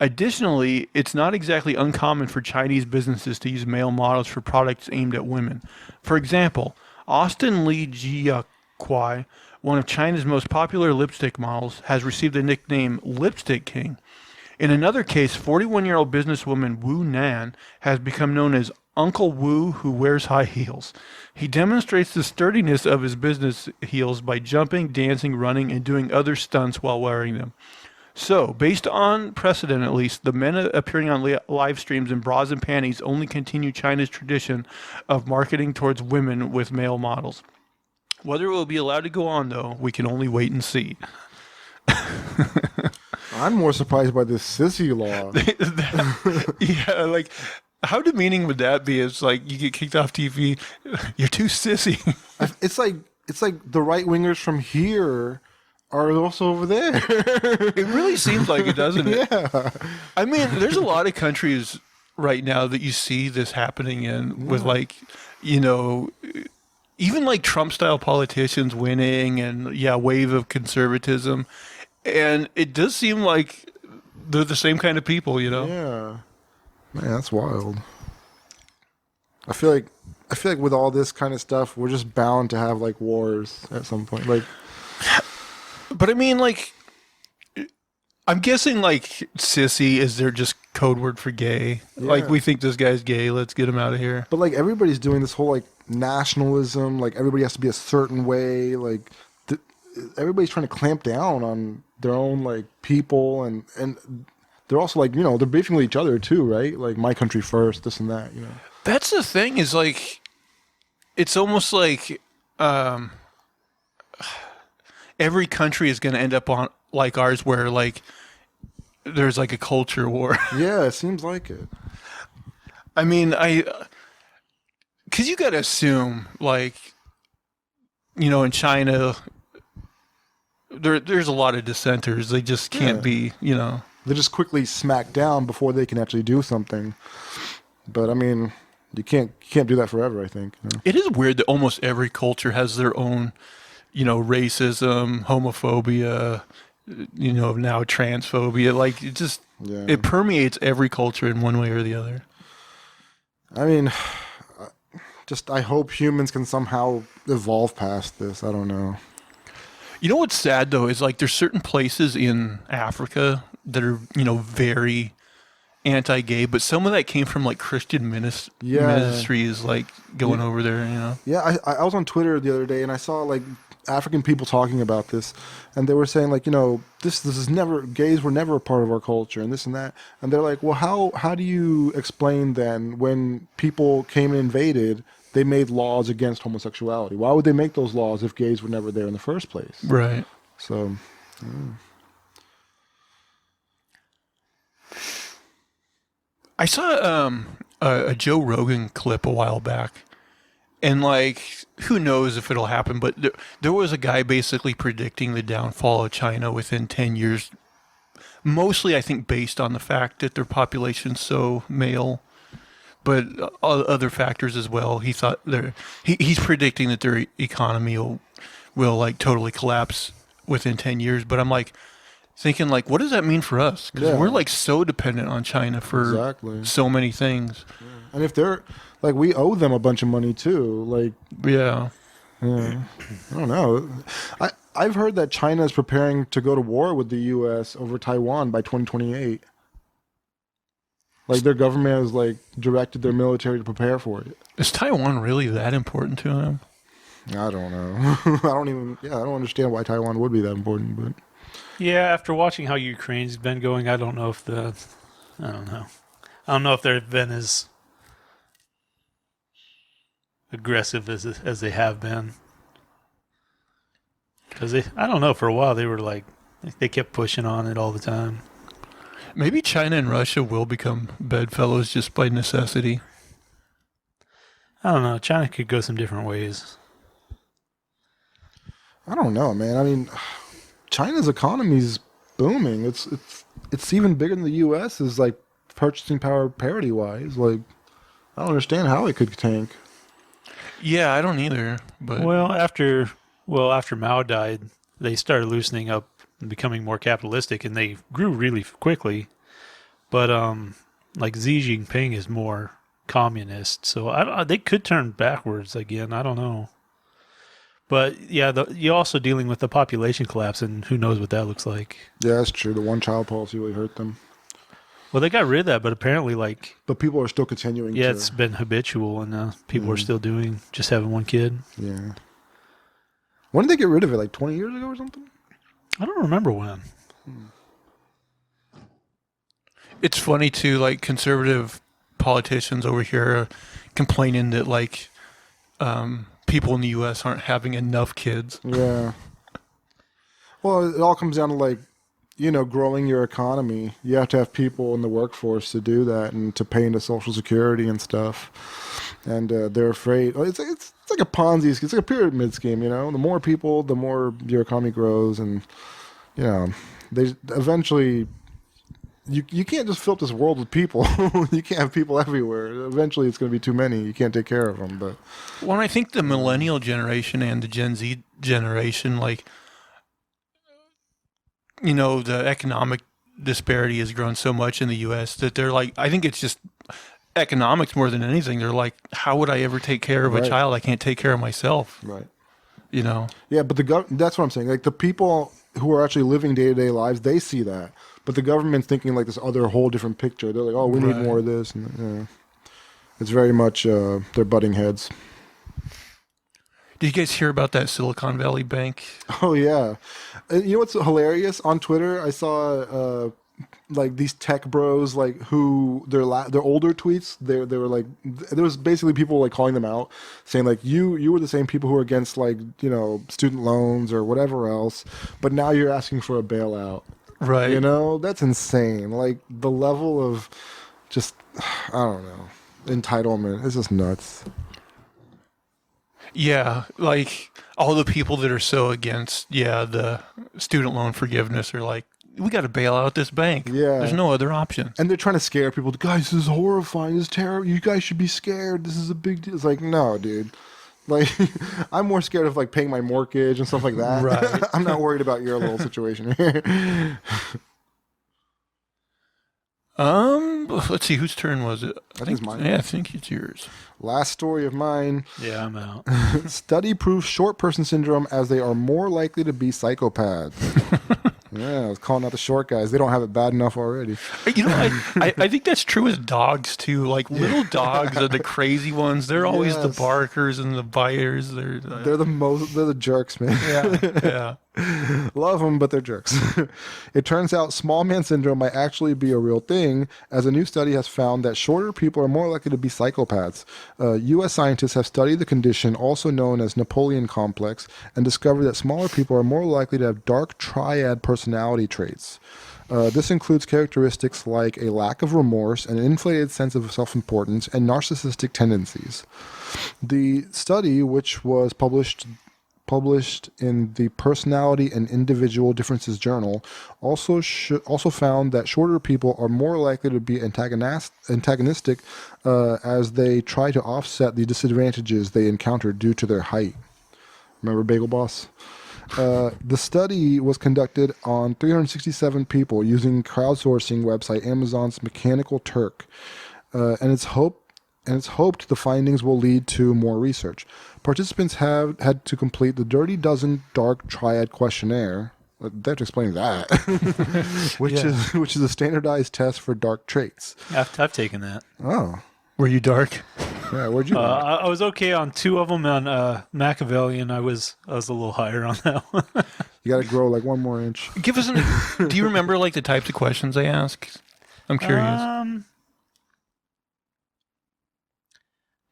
Additionally, it's not exactly uncommon for Chinese businesses to use male models for products aimed at women. For example, Austin Lee Jiaquai, one of China's most popular lipstick models, has received the nickname Lipstick King. In another case, 41-year-old businesswoman Wu Nan has become known as Uncle Wu who wears high heels. He demonstrates the sturdiness of his business heels by jumping, dancing, running, and doing other stunts while wearing them. So, based on precedent at least, the men appearing on live streams in bras and panties only continue China's tradition of marketing towards women with male models. Whether it will be allowed to go on, though, we can only wait and see. I'm more surprised by this sissy law. Yeah, like, how demeaning would that be? It's like you get kicked off TV, you're too sissy. It's like the right wingers from here are also over there. It really seems like it, doesn't it? Yeah. I mean, there's a lot of countries right now that you see this happening in with, like, you know, even like Trump-style politicians winning and, wave of conservatism. And it does seem like they're the same kind of people, you know? Yeah. Man, that's wild. I feel like with all this kind of stuff, we're just bound to have like wars at some point. Like, but I mean, like, I'm guessing like sissy is their just code word for gay. Yeah. Like, we think this guy's gay, let's get him out of here. but like everybody's doing this whole like nationalism. Like everybody has to be a certain way. Like everybody's trying to clamp down on their own like people, and they're also like, you know, they're beefing with each other too, right? Like my country first, this and that, you know. That's the thing, is like, it's almost like every country is going to end up on like ours, where like there's like a culture war. Yeah, it seems like it. I mean, because you got to assume, like, you know, in China, there's a lot of dissenters. They just can't be, you know. They just quickly smack down before they can actually do something. But I mean, you can't do that forever, I think. You know? It is weird that almost every culture has their own, you know, racism, homophobia, you know, now transphobia. Like, it just, it permeates every culture in one way or the other. I mean, I hope humans can somehow evolve past this. I don't know. You know what's sad, though, is like there's certain places in Africa that are, you know, very anti-gay, but some of that came from like Christian ministries, like going over there, you know. Yeah, I was on Twitter the other day and I saw like African people talking about this, and they were saying like, you know, this is never, gays were never a part of our culture and this and that, and they're like, well, how do you explain then when people came and invaded, they made laws against homosexuality? Why would they make those laws if gays were never there in the first place? Right. So, I saw a Joe Rogan clip a while back, and like, who knows if it'll happen, but there was a guy basically predicting the downfall of China within 10 years, mostly I think based on the fact that their population's so male, but other factors as well. He thought he's predicting that their economy will like totally collapse within 10 years. But I'm like, thinking like, what does that mean for us? Because Yeah. we're like so dependent on China for Exactly. so many things. And if they're like, we owe them a bunch of money too. Like, Yeah. yeah, I don't know. I've heard that China is preparing to go to war with the U.S. over Taiwan by 2028. Like their government has like directed their military to prepare for it. Is Taiwan really that important to them? I don't know. I don't understand why Taiwan would be that important, but Yeah, after watching how Ukraine's been going, I don't know if I don't know. I don't know if they've been as aggressive as they have been. Because I don't know, for a while they were like, they kept pushing on it all the time. Maybe China and Russia will become bedfellows just by necessity. I don't know. China could go some different ways. I don't know, man. I mean, China's economy's booming. It's even bigger than the U.S. is like purchasing power parity wise. Like, I don't understand how it could tank. Yeah, I don't either. But Well, after Mao died, they started loosening up and becoming more capitalistic, and they grew really quickly. But like Xi Jinping is more communist, so they could turn backwards again. I don't know. But yeah, you're also dealing with the population collapse, and who knows what that looks like. Yeah, that's true. The one-child policy really hurt them. Well, they got rid of that, but apparently, like, But people are still continuing. yeah, to, it's been habitual, and people are still doing just having one kid. Yeah. When did they get rid of it? Like 20 years ago or something? I don't remember when. it's funny too, like conservative politicians over here are complaining that like people in the U.S. aren't having enough kids. Yeah. Well, it all comes down to like, growing your economy. You have to have people in the workforce to do that and to pay into Social Security and stuff. And they're afraid. It's like a Ponzi scheme. It's like a pyramid scheme. The more people, the more your economy grows, and they eventually. You can't just fill up this world with people. You can't have people everywhere. Eventually, it's going to be too many. You can't take care of them. But Well, I think the millennial generation and the Gen Z generation, like, the economic disparity has grown so much in the U.S. that they're like, I think it's just economics more than anything. They're like, how would I ever take care of a Right. child? I can't take care of myself. right. Yeah, but that's what I'm saying. Like the people who are actually living day-to-day lives, they see that. But the government's thinking like this other whole different picture. They're like, oh, we need Right. more of this. And, it's very much they're butting heads. Did you guys hear about that Silicon Valley Bank? Oh, yeah. And you know what's hilarious? On Twitter, I saw like these tech bros, like who their older tweets, they were like, there was basically people like calling them out, saying like, you were the same people who were against like, student loans or whatever else, but now you're asking for a bailout. Right. That's insane. Like the level of just, I don't know, entitlement is just nuts. Yeah, like all the people that are so against, the student loan forgiveness are like, we got to bail out this bank. Yeah. There's no other option. And they're trying to scare people. Guys, this is horrifying. This is terrible. You guys should be scared. This is a big deal. It's like, no, dude. Like, I'm more scared of like paying my mortgage and stuff like that. Right. I'm not worried about your little situation here. Let's see, whose turn was it? I think it's mine. Yeah, I think it's yours. Last story of mine. Yeah, I'm out. Study proves short person syndrome as they are more likely to be psychopaths. Yeah, I was calling out the short guys. They don't have it bad enough already. I think that's true with dogs too. Like little dogs are the crazy ones. They're always the Yes. barkers and the biters. They're They're the jerks, man. yeah. Love them, but they're jerks. It turns out small man syndrome might actually be a real thing, as a new study has found that shorter people are more likely to be psychopaths. U.S. scientists have studied the condition, also known as Napoleon complex, and discovered that smaller people are more likely to have dark triad personality traits. This includes characteristics like a lack of remorse, an inflated sense of self-importance, and narcissistic tendencies. The study, which was published in the Personality and Individual Differences Journal, also found that shorter people are more likely to be antagonistic as they try to offset the disadvantages they encounter due to their height. Remember Bagel Boss? The study was conducted on 367 people using crowdsourcing website Amazon's Mechanical Turk, and it's hoped the findings will lead to more research. Participants have had to complete the Dirty Dozen Dark Triad questionnaire. They have to explain that, which is a standardized test for dark traits. I've taken that. Oh, Were you dark? yeah. Where'd you? I was okay on 2 of them. On Machiavellian, I was a little higher on that one. You got to grow like 1 more inch. Give us do you remember like the types of questions they ask? I'm curious.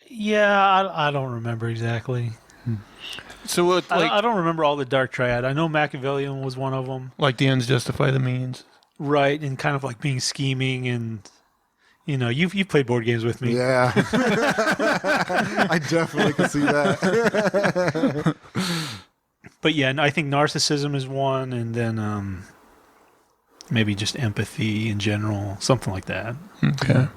Yeah, I don't remember exactly. So what, like, I don't remember all the Dark Triad. I know Machiavellian was one of them. like the ends justify the means. Right, and kind of like being scheming and, you've played board games with me. Yeah, I definitely can see that. But yeah, and I think narcissism is one, and then maybe just empathy in general, something like that. Okay.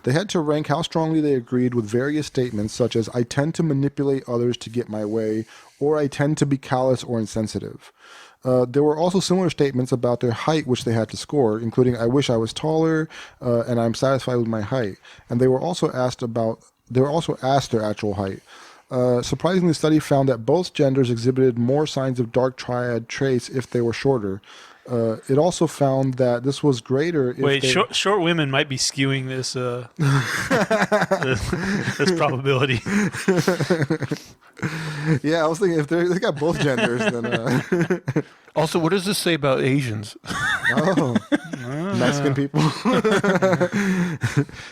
They had to rank how strongly they agreed with various statements such as, I tend to manipulate others to get my way, or I tend to be callous or insensitive. There were also similar statements about their height which they had to score, including, I wish I was taller, and I'm satisfied with my height. And they were also asked their actual height. Surprisingly, the study found that both genders exhibited more signs of dark triad traits if they were shorter. It also found that this was greater if short women might be skewing this this probability. Yeah, I was thinking if they got both genders, then Also, what does this say about Asians? Mexican people.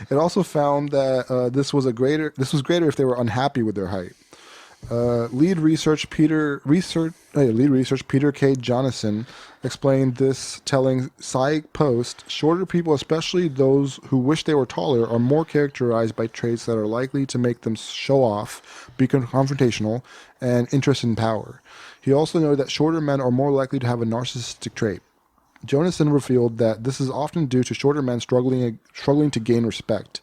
It also found that this was greater if they were unhappy with their height. Lead research Peter K. Jonathan explained this, telling Psych Post, shorter people, especially those who wish they were taller, are more characterized by traits that are likely to make them show off, be confrontational, and interested in power. He also noted that shorter men are more likely to have a narcissistic trait. Jonathan revealed that this is often due to shorter men struggling to gain respect.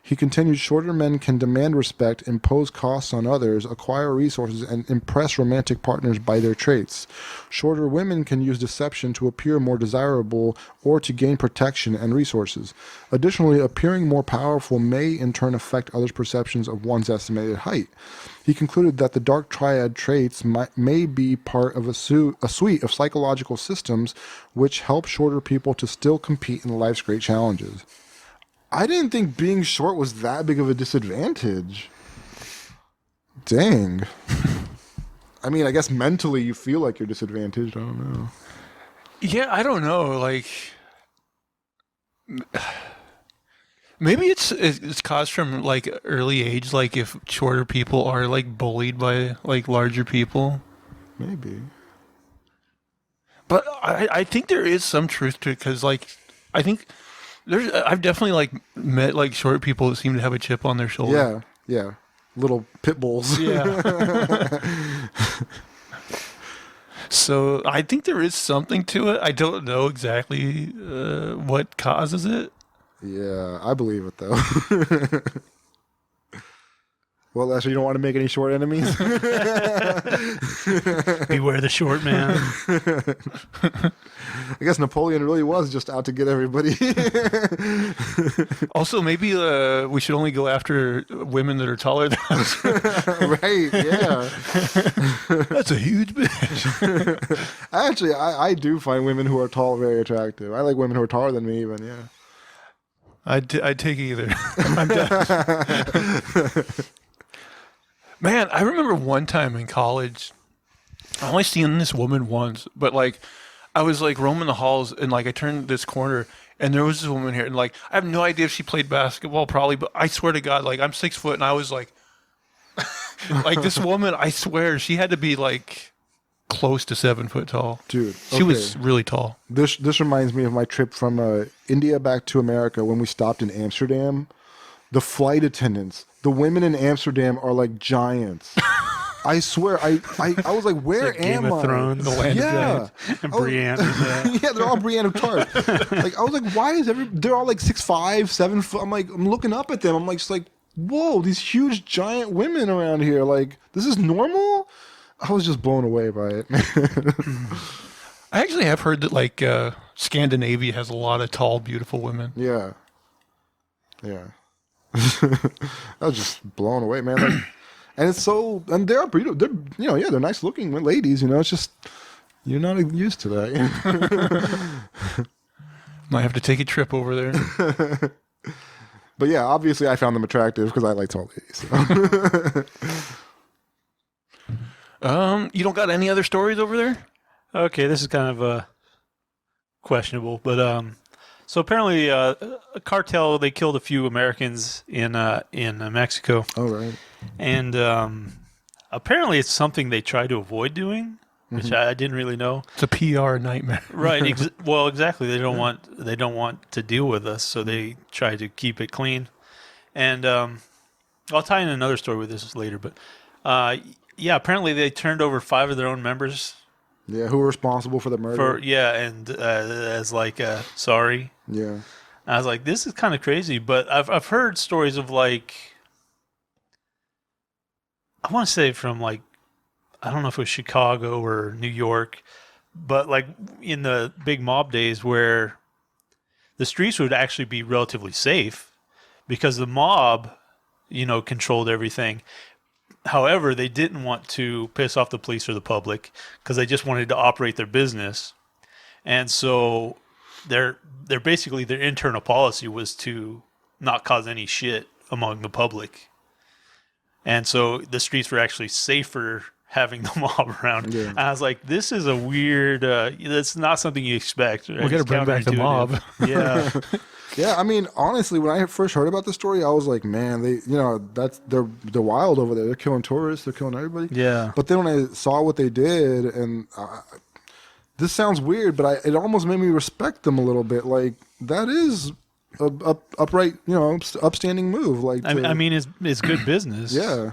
He continued, shorter men can demand respect, impose costs on others, acquire resources, and impress romantic partners by their traits. Shorter women can use deception to appear more desirable or to gain protection and resources. Additionally, appearing more powerful may in turn affect others' perceptions of one's estimated height. He concluded that the dark triad traits may be part of a suite of psychological systems which help shorter people to still compete in life's great challenges. I didn't think being short was that big of a disadvantage. Dang. I mean, I guess mentally you feel like you're disadvantaged. I don't know. Yeah, I don't know. Like, maybe it's caused from like early age. Like, if shorter people are like bullied by like larger people. Maybe. But I think there is some truth to it, because like I think I've definitely like met like short people that seem to have a chip on their shoulder. Yeah. Little pit bulls. Yeah. So I think there is something to it. I don't know exactly what causes it. Yeah, I believe it though. Well, Lester, you don't want to make any short enemies? Beware the short man. I guess Napoleon really was just out to get everybody. Also, maybe we should only go after women that are taller than us. Right, yeah. That's a huge bitch. Actually, I do find women who are tall very attractive. I like women who are taller than me even, yeah. I'd take either. I'm done. Man, I remember one time in college, I only seen this woman once, but like I was like roaming the halls and like I turned this corner and there was this woman here, and like I have no idea if she played basketball, probably, but I swear to God, like I'm 6 foot and I was like like this woman, I swear she had to be like close to 7 foot tall. Dude, She was really tall. This reminds me of my trip from India back to America when we stopped in Amsterdam. The flight attendants, the women in Amsterdam are like giants. I swear, I was like, where It's like am Game of I? Thrones, the land Yeah. and Brienne. Yeah, they're all Brienne of Tart. Like I was like, why is they're all like 6'5", 7 foot. I'm like, I'm looking up at them. I'm like, just like, whoa, these huge giant women around here. Like, this is normal? I was just blown away by it. I actually have heard that like Scandinavia has a lot of tall, beautiful women. Yeah. I was just blown away, man. Like, and it's so, and they're beautiful. They're, they're nice looking ladies. It's just you're not used to that. Might have to take a trip over there. But yeah, obviously I found them attractive because I like tall ladies. So. You don't got any other stories over there? Okay, this is kind of questionable, but so apparently a cartel, they killed a few Americans in Mexico. Oh, right. And apparently it's something they try to avoid doing, which I didn't really know. It's a PR nightmare. Right. Well, exactly. They don't want to deal with us, so they try to keep it clean. And I'll tie in another story with this later, but yeah, apparently they turned over 5 of their own members. Yeah, who were responsible for the murder? And as like sorry. Yeah. And I was like, this is kind of crazy, but I've heard stories of like, I want to say from like, I don't know if it was Chicago or New York, but like in the big mob days where the streets would actually be relatively safe because the mob, controlled everything. However, they didn't want to piss off the police or the public because they just wanted to operate their business. And so their internal policy was to not cause any shit among the public. And so the streets were actually safer having the mob around. Yeah. And I was like, this is a weird, that's not something you expect. Right? We got to bring back the mob. Yeah. Yeah, I mean, honestly, when I first heard about the story, I was like, man, they're wild over there. They're killing tourists. They're killing everybody. Yeah. But then when I saw what they did, and this sounds weird, but it almost made me respect them a little bit. Like, that is a upright, upstanding move. Like, I mean, it's good business. Yeah.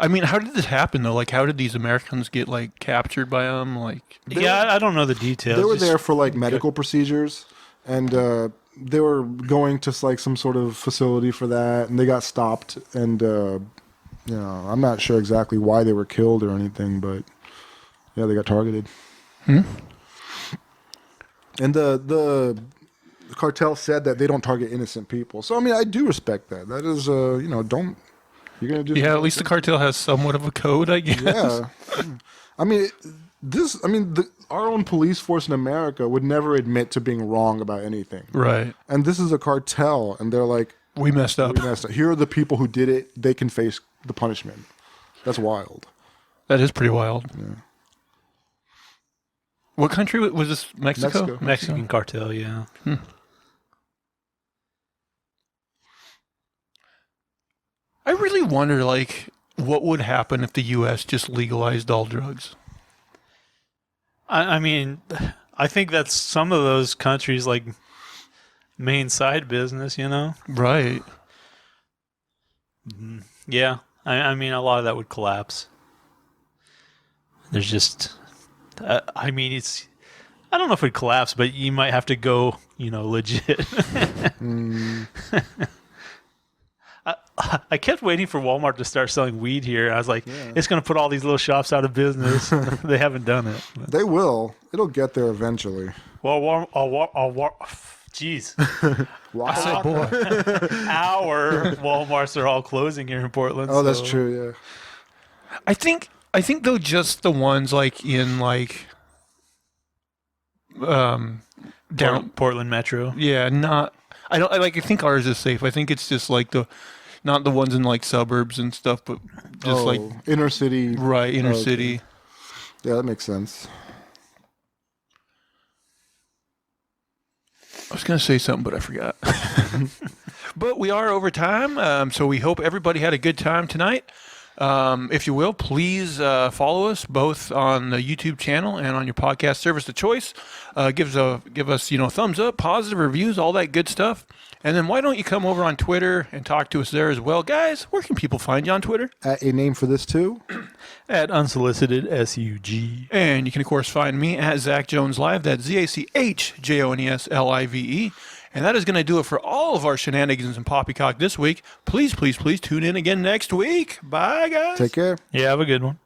I mean, how did this happen though? Like, how did these Americans get like captured by them? Like, I don't know the details. They were there for like medical procedures, and they were going to like some sort of facility for that, and they got stopped. And I'm not sure exactly why they were killed or anything, but yeah, they got targeted. And the cartel said that they don't target innocent people. So I mean, I do respect that. That is, don't. You're gonna do. Yeah, at least the cartel has somewhat of a code, I guess. Yeah. I mean, our own police force in America would never admit to being wrong about anything. Right. And this is a cartel, and they're like, we messed up. Here are the people who did it. They can face the punishment. That's wild. That is pretty wild. Yeah. What country was this? Mexico? Mexican cartel, yeah. I really wonder, like, what would happen if the U.S. just legalized all drugs? I mean, I think that's some of those countries' like main side business, Right. Yeah. I mean, a lot of that would collapse. There's just, I mean, I don't know if it would collapse, but you might have to go, legit. I kept waiting for Walmart to start selling weed here. I was like, It's going to put all these little shops out of business. They haven't done it. But. They will. It'll get there eventually. Well, jeez. I said, boy. Our Walmarts are all closing here in Portland. Oh, that's true, yeah. I think though, just the ones like in like down Portland Metro. Yeah, I think ours is safe. I think it's just like not the ones in like suburbs and stuff, but just like inner city. Right, inner city. Yeah, that makes sense. I was going to say something, but I forgot. But we are over time, so we hope everybody had a good time tonight. If you will, please follow us both on the YouTube channel and on your podcast service of choice. Give us thumbs up, positive reviews, all that good stuff. And then why don't you come over on Twitter and talk to us there as well, guys? Where can people find you on Twitter? At a name for this too. At unsolicited SUG. And you can of course find me at Zach Jones Live. That's ZachJonesLive. And that is going to do it for all of our shenanigans and poppycock this week. Please, please, please tune in again next week. Bye, guys. Take care. Yeah, have a good one.